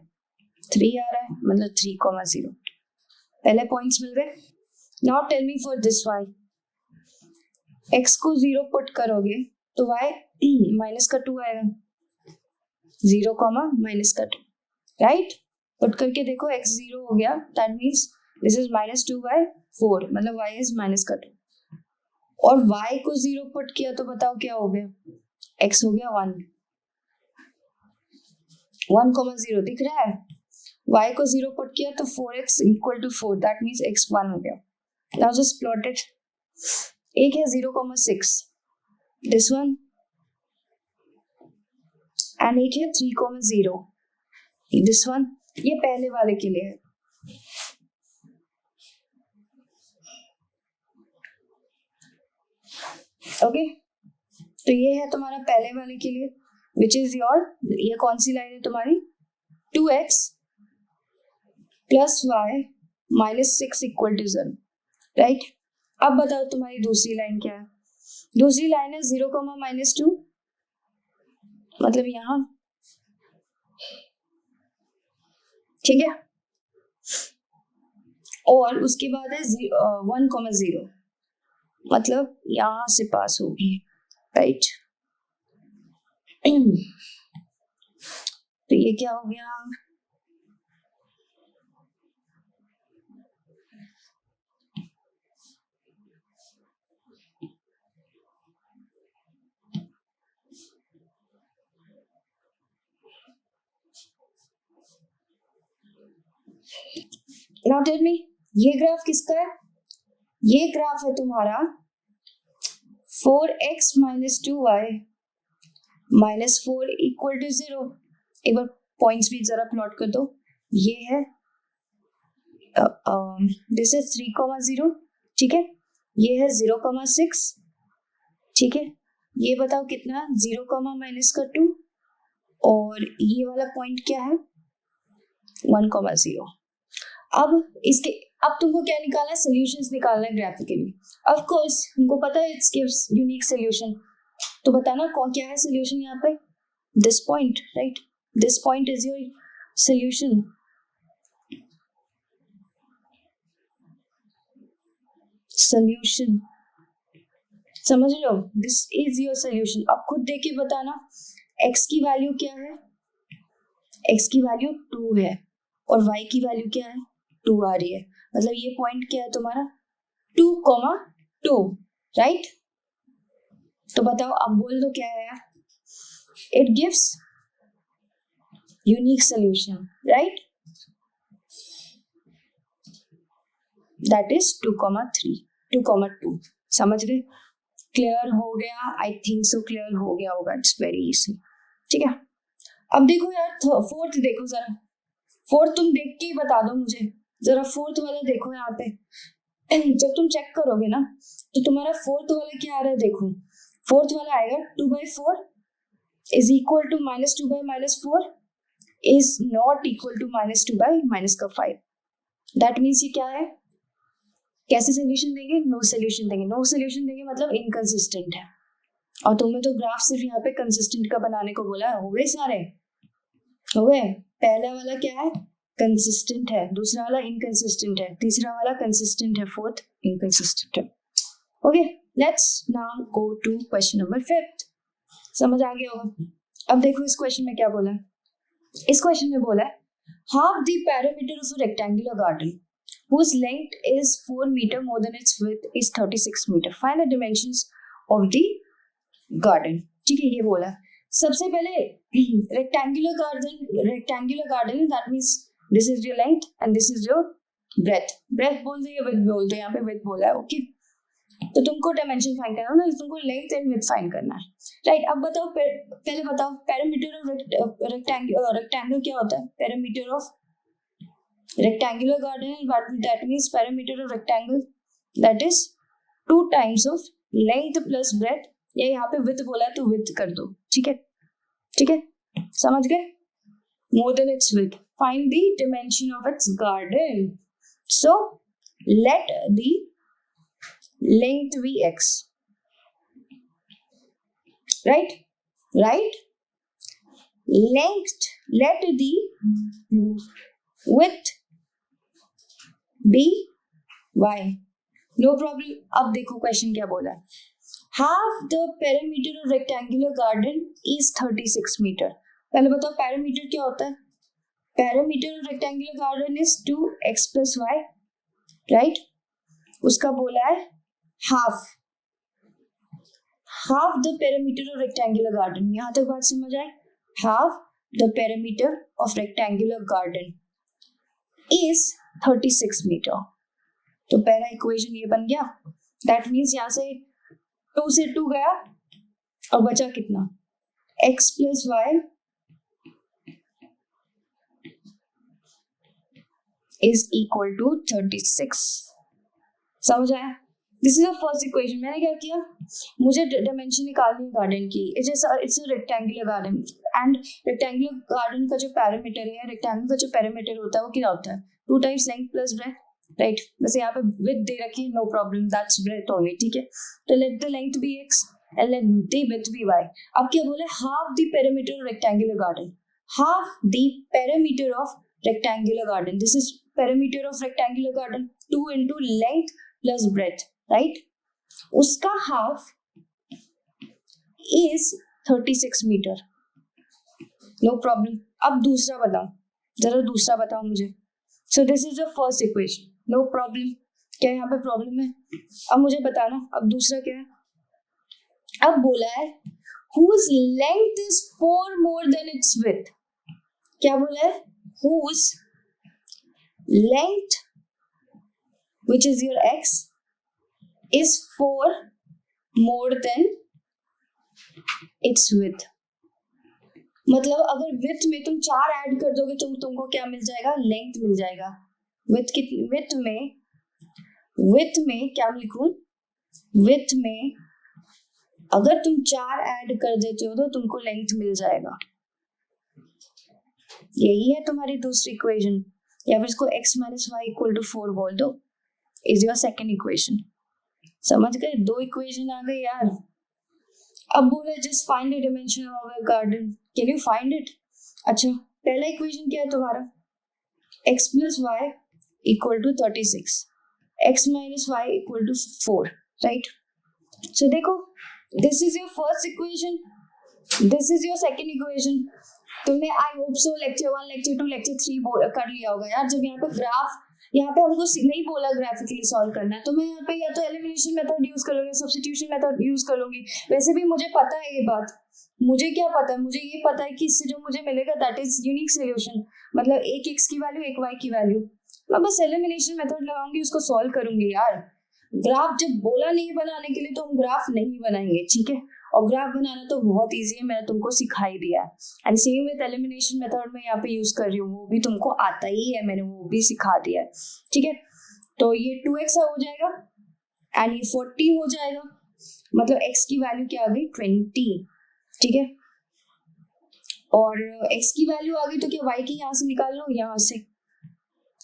3 आ रहा है, मतलब 3,0. पहले पॉइंट्स मिल गए. Now tell me for this y. x को 0 पुट करोगे तो y माइनस का 2 आएगा. 0 कॉमा माइनस का 2, राइट. पुट करके देखो x 0 हो गया, that means this is minus 2/4, मतलब y इज माइनस का 2. और y को 0 पुट किया तो बताओ क्या हो गया. x हो गया 1. 1,0 दिख रहा है. y को 0 पुट किया तो 4x equal to 4, that means x 1 हो गया. Now just plot it. एक है 0,6, दिस वन, एंड एक है 3,0, दिस वन. ये पहले वाले के लिए है. ओके, तो ये है तुम्हारा पहले वाले के लिए, विच इज योर, ये कौन सी लाइन है तुम्हारी, 2x plus y minus 6 equal to 0, right. अब बताओ तुम्हारी दूसरी लाइन क्या है. दूसरी लाइन है 0, माइनस 2, मतलब यहां, ठीक है. और उसके बाद है 1,0, मतलब यहां से पास होगी, राइट. तो ये क्या हो गया, नाउ टेल मी, ये ग्राफ किसका है. ये ग्राफ है तुम्हारा 4x minus 2y minus 4 equal to 0. एक बार पॉइंट्स भी जरा प्लॉट कर दो. ये है दिस इज 3,0, ठीक है. ये है 0,6, ठीक है. ये बताओ कितना, 0, माइनस का 2, और ये वाला पॉइंट क्या है, 1,0. अब इसके, अब तुमको क्या निकालना है, सोल्यूशंस निकालना है ग्राफिकली. ऑफ कोर्स तुमको पता है इट्स गिव्स यूनिक सोल्यूशन. तो बताना कौन क्या है सोल्यूशन यहाँ पे, this point, right. This point is your solution. Solution समझ रहे हो, दिस इज योर सोल्यूशन. अब खुद देख के बताना x की वैल्यू क्या है. x की वैल्यू 2 है और y की वैल्यू क्या है, 2 आ रही है. मतलब ये पॉइंट क्या है तुम्हारा, 2,2, राइट. तो बताओ, अब बोल दो क्या है, it gives unique solution, right. That is 2,3, 2,2. समझ गए, क्लियर हो गया, आई थिंक सो क्लियर हो गया होगा. इट्स वेरी इजी, ठीक है. अब देखो यार, फोर्थ देखो जरा. फोर्थ तुम देख के ही बता दो मुझे जरा. फोर्थ वाला देखो यहाँ पे. जब तुम चेक करोगे ना तो तुम्हारा फोर्थ वाला क्या आ रहा है, देखो. फोर्थ वाला आएगा 2/4 is equal to minus 2/-4 is not equal to minus 2/-5. That means ये क्या है, कैसे सोल्यूशन देंगे, नो सोल्यूशन देंगे. नो सोल्यूशन देंगे मतलब इनकंसिस्टेंट है. और तुमने तो ग्राफ सिर्फ यहाँ पे कंसिस्टेंट का बनाने को बोला है. हो गए सारे, हो गए. पहला वाला क्या है, कंसिस्टेंट है. दूसरा वाला इनकंसिस्टेंट है. तीसरा वाला कंसिस्टेंट है. फोर्थ इनकंसिस्टेंट है. Okay, let's now go to question number 5. समझ आ गया होगा. अब देखो इस क्वेश्चन में क्या बोला है. इस क्वेश्चन में बोला है half the parameter of a rectangular garden whose length is 4 meter more than its width is 36 meter. Find the dimensions of the garden. ठीक है, ये बोला. सबसे पहले rectangular garden that means this is your length and this is your breadth. Breadth बोल दो या विड्थ बोल दो, यहाँ पे विड्थ बोला है. ओके, तो तुमको डायमेंशन फाइंड करना है ना, तुमको लेंथ एंड विड्थ फाइंड करना है, राइट. अब बताओ, पहले बताओ पैरामीटर ऑफ रेक्टेंगल क्या होता है. Parameter of rectangular garden, that means parameter of rectangle that is 2 times of length plus breadth. या यहाँ पे width बोला है तो width कर दो. ठीक है, ठीक है, समझ गए. more than its width. Find the dimension of its garden. So let the length be x, right, right. Length, let the width be y, no problem. अब देखो क्वेश्चन क्या बोला है, half the perimeter of rectangular garden is 36 metre. पहले बताओ पेरीमीटर क्या होता है, perimeter of rectangular garden is 2x plus y, right. उसका बोला है half, half the perimeter of rectangular garden, यहां तक बात समझ आए। Half the perimeter of rectangular garden is 36 metre. तो पहला इक्वेशन ये बन गया, दैट मीन्स यहां से 2 से 2 गया और बचा कितना, x plus y is equal to 36। समझ आया? This is the first equation. मैंने क्या किया, मुझे डायमेंशन निकालनी है गार्डन की, it's a rectangular garden and rectangular garden का जो पैरामीटर है, रेक्टेंगल का जो पैरामीटर होता है वो क्या होता है, 2 times length plus breadth, right. वैसे यहाँ पे विड्थ दे रखी है, no problem, that's breadth only, ठीक है। तो let the length be x and let the width be y। अब क्या बोले, half the perimeter of rectangular garden, half the perimeter of rectangular garden, this is perimeter of rectangular garden, 2 into length plus breadth, right. उसका हाफ इज 36 मीटर, नो प्रॉब्लम। अब दूसरा बताओ, जरा दूसरा बताओ मुझे। So this is the first equation, no problem. क्या यहाँ पे प्रॉब्लम है? अब मुझे बताना अब दूसरा क्या है। अब बोला है whose length is 4 more than its width। क्या बोला है, whose length which is your x is 4 more than its width। मतलब अगर विथ में तुम 4 ऐड कर दोगे तो तुमको क्या मिल जाएगा, लेंथ मिल जाएगा। विथ में क्या लिखूं, विथ में अगर तुम 4 ऐड कर देते हो तो तुमको लेंथ मिल जाएगा। यही है तुम्हारी दूसरी इक्वेशन, या फिर इसको x minus y equal to 4 बोल दो, इज योर सेकेंड इक्वेशन। समझ गए, 2 इक्वेशन आ गई यार। अब बोला just find the dimension of a garden, can you find it. अच्छा, पहला इक्वेशन क्या है तुम्हारा, x plus y equal to 36, x minus y equal to 4, right. So देखो, this is your first equation, this is your second equation. तुमने I hope so lecture 1, lecture 2, lecture 3 कर लिया होगा यार। जब यहाँ पे ग्राफ, यहाँ पे हमको नहीं बोला ग्राफिकली सॉल्व करना है, तो मैं यहाँ पे या तो एलिमिनेशन मेथड यूज कर लूंगी, सब्स्टिट्यूशन मेथड यूज कर लूंगी। वैसे भी मुझे पता है ये बात, मुझे क्या पता है, मुझे ये पता है कि इससे जो मुझे मिलेगा दैट इज यूनिक सोल्यूशन, मतलब एक x की वैल्यू एक y की वैल्यू। मैं बस एलिमिनेशन मेथड लगाऊंगी, उसको सॉल्व करूंगी यार। ग्राफ जब बोला नहीं बनाने के लिए तो हम ग्राफ नहीं बनाएंगे, ठीक है। और ग्राफ बनाना तो बहुत इजी है, मैंने तुमको सिखाई दिया है। And same with elimination method में यहाँ पे यूज कर रही हूँ, वो भी तुमको आता ही है, मैंने वो भी सिखा दिया है, ठीक है। तो ये 2x हो जाएगा एंड ये 40 हो जाएगा, मतलब x की वैल्यू क्या आ गई 20, ठीक है। और x की वैल्यू आ गई तो क्या y की यहाँ से निकाल लो, यहाँ से।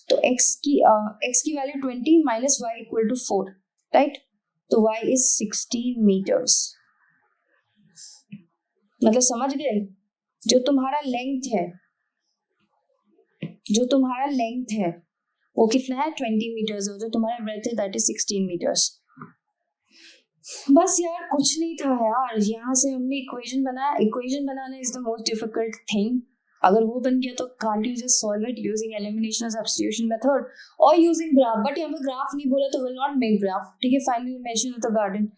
तो x की value 20 minus y equal to 4, right. तो y इज 16 मीटर्स। मतलब समझ गए, जो तुम्हारा लेंथ है, जो तुम्हारा लेंथ है वो कितना है 20 मीटर्स, और जो तुम्हारा ब्रेथ है दैट इज 16 मीटर्स। बस यार कुछ नहीं था यार, यहाँ से हमने इक्वेशन बनाया। Equation banana is the most difficult thing. अगर वो बन गया तो can't you just solve it using elimination substitution method और यूजिंग ग्राफ। बट यहाँ पे ग्राफ नहीं बोला तो विल नॉट मेक ग्राफ, ठीक है। Finally dimension of the garden,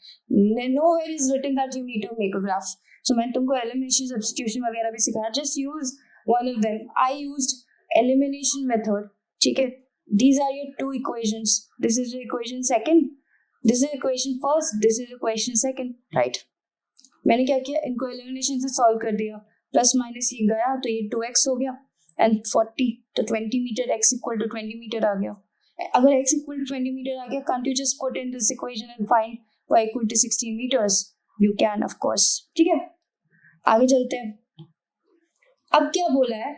nowhere is written that you need to make a graph. So मैंने तुमको एलिमिनेशन सब्स्टिट्यूशन वगैरह भी सिखाया, just use one of them. I used elimination method, ठीक है। These are your 2 equations. This is the equation second, this is equation first, this is equation second, right। मैंने क्या किया, इनको एलिमिनेशन से सॉल्व कर दिया, प्लस माइनस ये गया तो ये 2x हो गया एंड 40 तो 20 metre, x equal to 20 metre आ गया। अगर x इक्वल टू 20 मीटर आ गया, can't you just put in this equation and find y equal to 16 meters? You can of course, ठीक है। आगे चलते हैं। अब क्या बोला है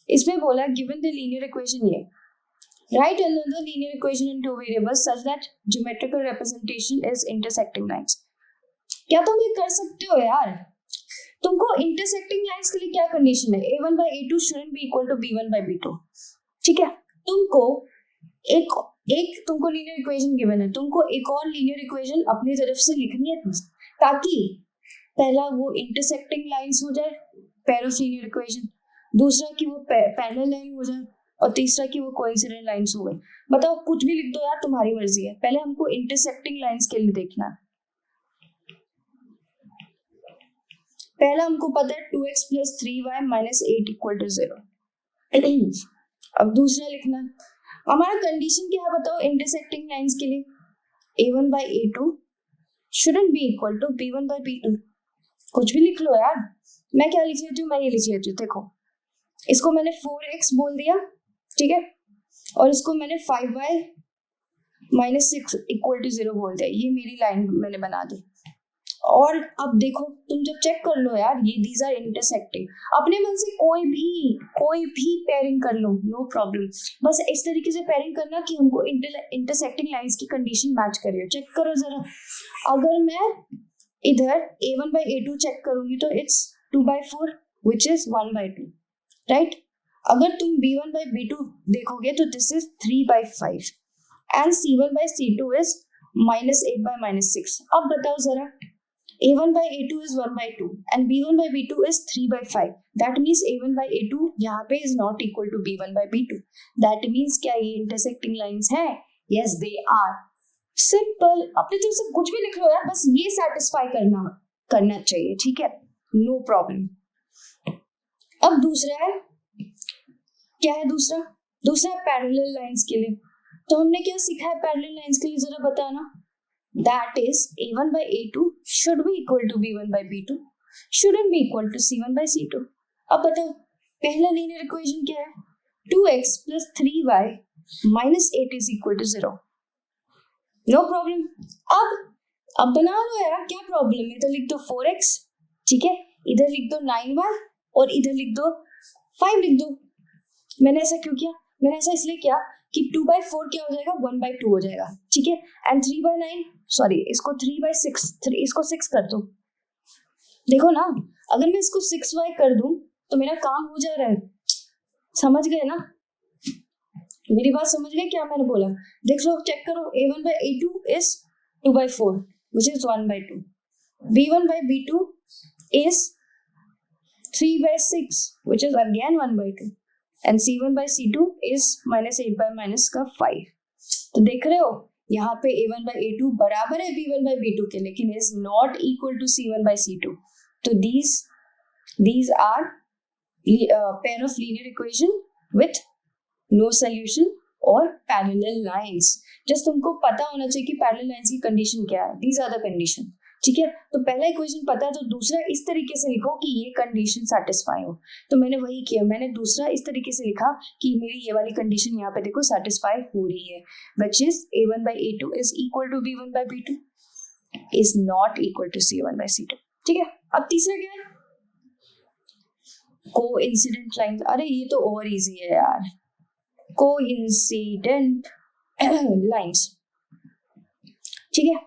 इसमें, बोला गिवन द लीनियर इक्वेशन, ये write another linear equation in 2 variables such that geometrical representation is intersecting lines। क्या तुम ये कर सकते हो यार? तुमको intersecting lines के लिए क्या कंडीशन है, a1 by a2 shouldn't be equal to b1 by b2, ठीक है। तुमको एक एक तुमको लीनियर इक्वेशन गिवन है, तुमको एक और लीनियर इक्वेशन अपनी तरफ से लिखनी है, ताकि पहला वो इंटरसेक्टिंग लाइंस हो जाए पेयर ऑफ लीनियर इक्वेशन, दूसरा कि वो पैरेलल लाइन हो जाए, और तीसरा कि वो कोइंसिडेंट लाइंस हो गए। बताओ, कुछ भी लिख दो यार, तुम्हारी मर्जी है, पहले हमको इंटरसेक्टिंग लाइंस के लिए देखना है। पहला हमको पता है 2x + 3y - 8 = 0। अब दूसरा लिखना है, हमारा कंडीशन क्या है बताओ इंटरसेक्टिंग लाइंस के लिए, a1/a2 shouldn't be equal to b1/b2। कुछ भी लिख लो यार, मैं क्या लिख लेती हूँ, मैं ये लिख लेती हूँ, देखो इसको मैंने 4x बोल दिया, ठीक है, और इसको मैंने 5y - 6 = 0 बोल दिया, ये मेरी लाइन मैंने बना दी। और अब देखो, तुम जब चेक कर लो यार, ये दीज आर इंटरसेक्टिंग, अपने मन से कोई भी पेयरिंग कर लो, नो प्रॉब्लम, बस इस तरीके से पेयरिंग करना कि हमको इंटरसेक्टिंग लाइंस की कंडीशन मैच कर रही हो। चेक करो जरा, अगर मैं इधर a1/a2 चेक करूंगी तो इट्स 2/4 विच इज 1/2, राइट। अगर तुम b1/b2 देखोगे तो this is 3/5 and c1/c2 is -8/- 6। अब बताओ जरा, a1/a2 is 1/2 and b1/b2 is 3/5, that means a1/a2 यहाँ पे is not equal to b1/b2, that means क्या ये intersecting lines है? Yes they are। सिंपल, अपने तरफ से कुछ भी लिख लो यार, बस ये सेटिस्फाई करना चाहिए, ठीक है, नो प्रॉब्लम। अब दूसरा है, क्या है दूसरा पैरेलल लाइंस के लिए। तो हमने क्या सीखा है पैरेलल लाइंस के लिए, जरा बताना। That is a1/a2 should be equal to b1/b2, shouldn't be equal to c1/c2। अब बताओ, पहला लीनियर इक्वेशन क्या है, 2x + 3y - 8 = 0। No problem. अब बना लो यार, क्या प्रॉब्लम है, इधर लिख दो 4x, ठीक है, इधर लिख दो 9y और इधर लिख दो 5 लिख दो। मैंने ऐसा क्यों किया, मैंने ऐसा इसलिए किया कि 2/4 क्या हो जाएगा, 1/2 हो जाएगा, ठीक है, एंड 3/9 सॉरी इसको 3/6 इसको 6 कर दो। देखो ना, अगर मैं इसको 6y कर दूं तो मेरा काम हो जा रहा है, समझ गए ना, मेरी बात समझ गए क्या मैंने बोला। देख लो, चेक करो, a1/a2 is 2/4 which is 1/2, b1/b2 is 3/6 which is again 1/2 and c1/c2 is -8/- 5। तो देख रहे हो, यहाँ पे a1/a2 बराबर है b1/b2 के, लेकिन is not equal to c1/c2। तो these are pair of linear equation with no solution और parallel lines। जस्ट तुमको पता होना चाहिए कि पैरेलल लाइंस की कंडीशन क्या है, these are the condition, ठीक है। तो पहला इक्वेशन पता है, तो दूसरा इस तरीके से लिखो कि ये कंडीशन सेटिस्फाई हो। तो मैंने वही किया, मैंने दूसरा इस तरीके से लिखा कि मेरी ये वाली कंडीशन यहाँ पे देखो सेटिस्फाई हो रही है, which is a1/a2 is equal to b1/b2 is not equal to c1/c2, ठीक है। अब तीसरा क्या है, कोइंसिडेंट लाइंस। अरे ये तो और इजी है यार, कोइंसिडेंट लाइंस, ठीक है।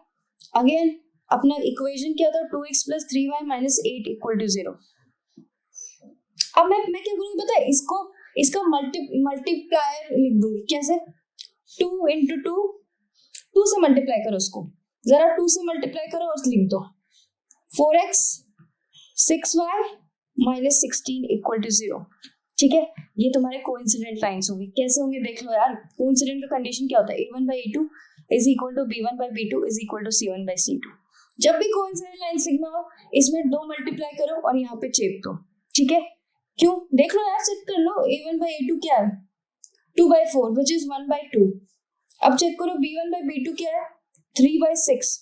अगेन अपना इक्वेशन क्या था, 2x + 3y - 8 = 0। अब मैं क्या करूँगी पता है, इसका मल्टीप्लायर लिख दूंगी, कैसे, 2 × 2 से मल्टीप्लाई करो उसको, जरा 2 से मल्टीप्लाई करो और लिख दो 4x 6y - 16 = 0, ठीक है। ये तुम्हारे कोइंसिडेंट लाइंस होंगे। कैसे होंगे देख लो यार, कोइंसिडेंट का कंडीशन क्या होता है, a1/a2 is equal to b1/b2 is equal to c1/c2। जब भी कोइंसिडेंट लाइंस लिखना हो, इसमें 2 मल्टीप्लाई करो और यहाँ पे चेप दो, ठीक है। क्यों, देख लो यार, चेक कर लो, a1/a2 क्या है, 2/4 which is 1/2। अब चेक करो b1/b2 क्या है, 3/6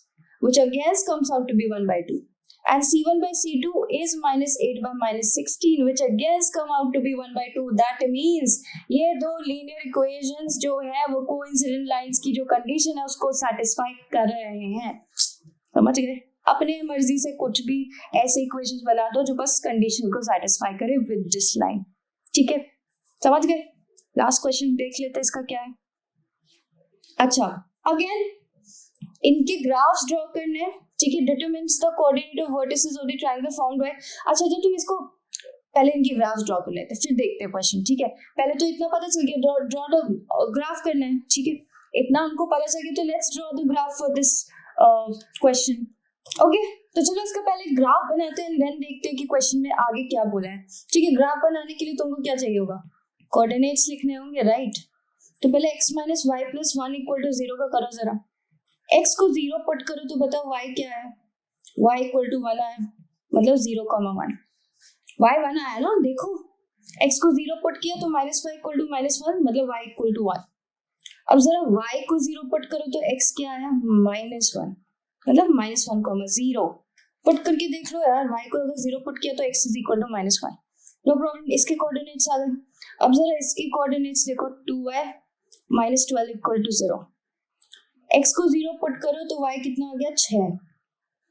which again comes out to be 1/2 and c1/c2 is -8/- 16 which again come out to be 1/2। that means ये दो लीनियर इक्वेशंस जो है वो कोइंसिडेंट लाइंस की जो कंडीशन है उसको सेटिस्फाई कर रहे हैं, समझ गए। अपने मर्जी से कुछ भी ऐसे इक्वेशंस बना दो जो बस कंडीशन को सेटिस्फाई करे विद दिस लाइन, ठीक है, समझ गए। लास्ट क्वेश्चन देख लेते हैं, इसका क्या है। अच्छा, अगेन इनके ग्राफ्स ड्रॉ करने हैं, ठीक है। Determines the coordinate of vertices of the triangle found by. अच्छा, जब तुम इसको पहले इनकी ग्राफ्स ड्रॉ कर लेते हैं, फिर देखते हैं क्वेश्चन, ठीक है। पहले तो इतना पता चल गया, ड्रॉ ग्राफ करना है, ठीक है। इतना हमको पता चल गया, तो let's draw the graph for this question. Okay, तो चलो इसका पहले ग्राफ बनाते हैं, देन देखते हैं कि क्वेश्चन में आगे क्या बोला है। ठीक है, ग्राफ बनाने के लिए तुमको क्या चाहिए होगा, कोऑर्डिनेट्स लिखने होंगे, राइट। तो पहले x minus y plus 1 equal to 0 का करो जरा। x को 0 पुट करो तो बताओ y क्या है, y इक्वल टू 1 आया, मतलब 0,1। y 1 आया ना, देखो x को 0 पुट किया तो माइनस वाई इक्वल टू -1, मतलब y इक्वल टू 1। अब जरा y को 0 पुट करो तो x क्या आया, -1, मतलब -1,0। पुट करके देख लो यार, y को अगर 0 पुट किया तो x is equal to -1, no problem. इसके कोऑर्डिनेट्स आ गए। अब जरा इसके कोऑर्डिनेट्स देखो, 2y -12 इक्वल टू 0। x को 0 पुट करो तो y कितना आ गया, 6।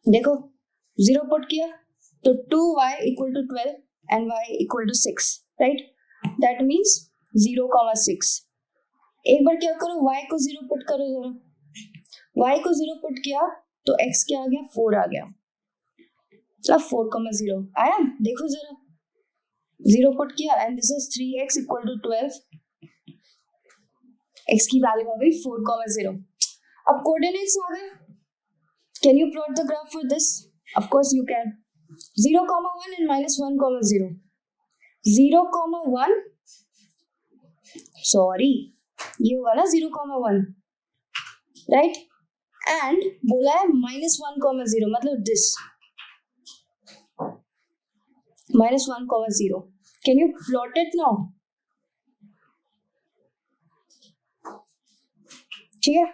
देखो 0 पुट किया तो 2y equal to 12 and y equal to 6, right. That means 0,6। एक बार क्या करो, y को 0 पुट करो जरा, y को 0 पुट किया तो x क्या आ गया, 4 आ गया, मतलब 4,0 आया। देखो जरा 0 पुट किया and this is 3x equal to 12, x की वैल्यू आ गई 4,0। अब कोऑर्डिनेट्स आ गए, can you plot the graph for this, of course you can. 0,1 and -1,0, 0,1, sorry ये होगा ना 0,1, राइट, एंड बोला है -1,0, मतलब this -1,0। Can you plot it now, ठीक है।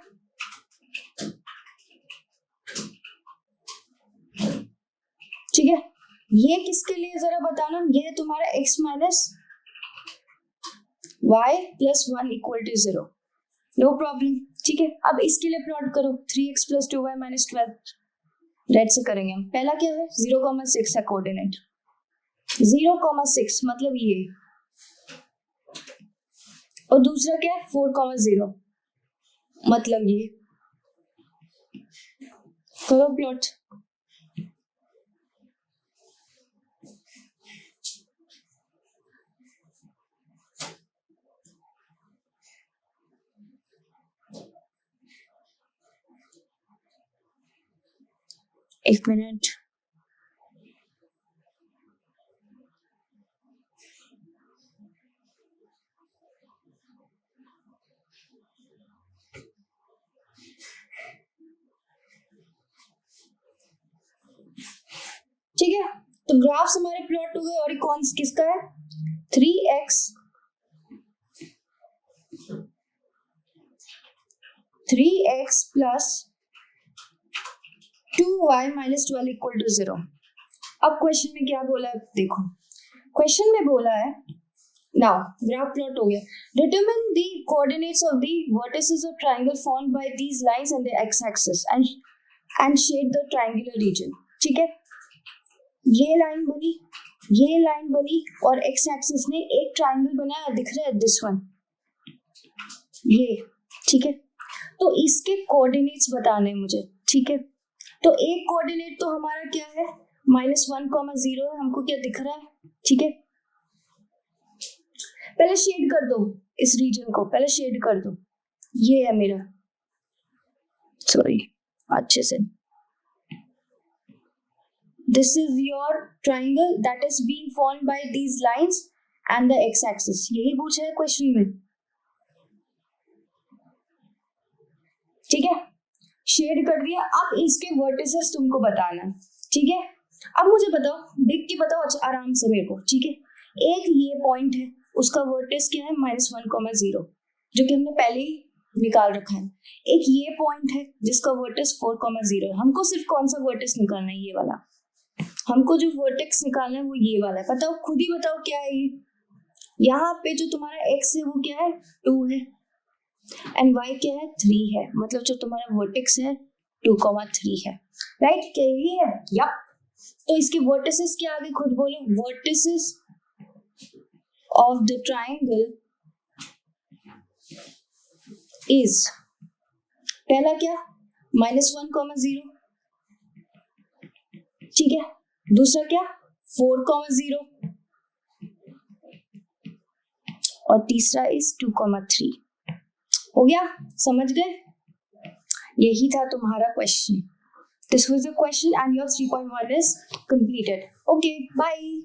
ठीक है, ये किसके लिए जरा बताना, ये है तुम्हारा x minus y plus 1 equal to 0, no problem. ठीक है, अब इसके लिए प्लॉट करो, 3x plus 2y minus 12, red से करेंगे हम। पहला क्या है, 0,6 है कोऑर्डिनेट, 0,6 मतलब ये, और दूसरा क्या है 4,0 मतलब ये। करो प्लॉट, एक मिनट। ठीक है, तो ग्राफ्स हमारे प्लॉट हो गए, और कौन किसका है, 3x plus 2y minus 12 equal to 0। अब क्वेश्चन में क्या बोला है, देखो क्वेश्चन में बोला है, नाउ ग्राफ प्लॉट हो गया, determine the coordinates of the vertices of triangle formed by these lines and the x axis and shade the triangular region. ठीक है, ये लाइन बनी, ये लाइन बनी, और एक्स एक्सिस ने एक ट्रायंगल बनाया, दिख रहा है दिस वन, ये। ठीक है, तो इसके कोऑर्डिनेट्स बताने मुझे। ठीक है, तो एक कोऑर्डिनेट तो हमारा क्या है, -1,0 है, हमको क्या दिख रहा है। ठीक है, पहले शेड कर दो इस रीजन को, पहले शेड कर दो, ये है मेरा, सॉरी अच्छे से, this is your triangle that is being formed by these lines and the x-axis, यही पूछा है क्वेश्चन में। ठीक है, शेड कर दिया, अब इसके वर्टिसेस तुमको बताना। ठीक है, अब मुझे बताओ, देख के बताओ अच्छा आराम से मेरे को। ठीक है, एक ये पॉइंट है, उसका वर्टिस क्या है, -1,0, जो कि हमने पहले ही निकाल रखा है। एक ये पॉइंट है जिसका वर्टिस 4,0 है, हमको सिर्फ कौन सा वर्टिस निकालना है, ये वाला। हमको जो वर्टेक्स निकालना है वो ये वाला है, बताओ खुद ही बताओ क्या है ये। यहाँ पे जो तुम्हारा x है वो क्या है, 2 है, एंड y क्या है, 3 है, मतलब जो तुम्हारा वर्टेक्स है 2,3 है, राइट, क्या यही है, यप। तो इसके वर्टिसेस क्या आगे खुद बोलो, vertices of the triangle is, पहला क्या, -1,0, ठीक है, दूसरा क्या 4,0, और तीसरा इज 2,3। हो गया, समझ गए? यही था तुम्हारा question. This was the question and your 3.1 is completed. Okay, bye.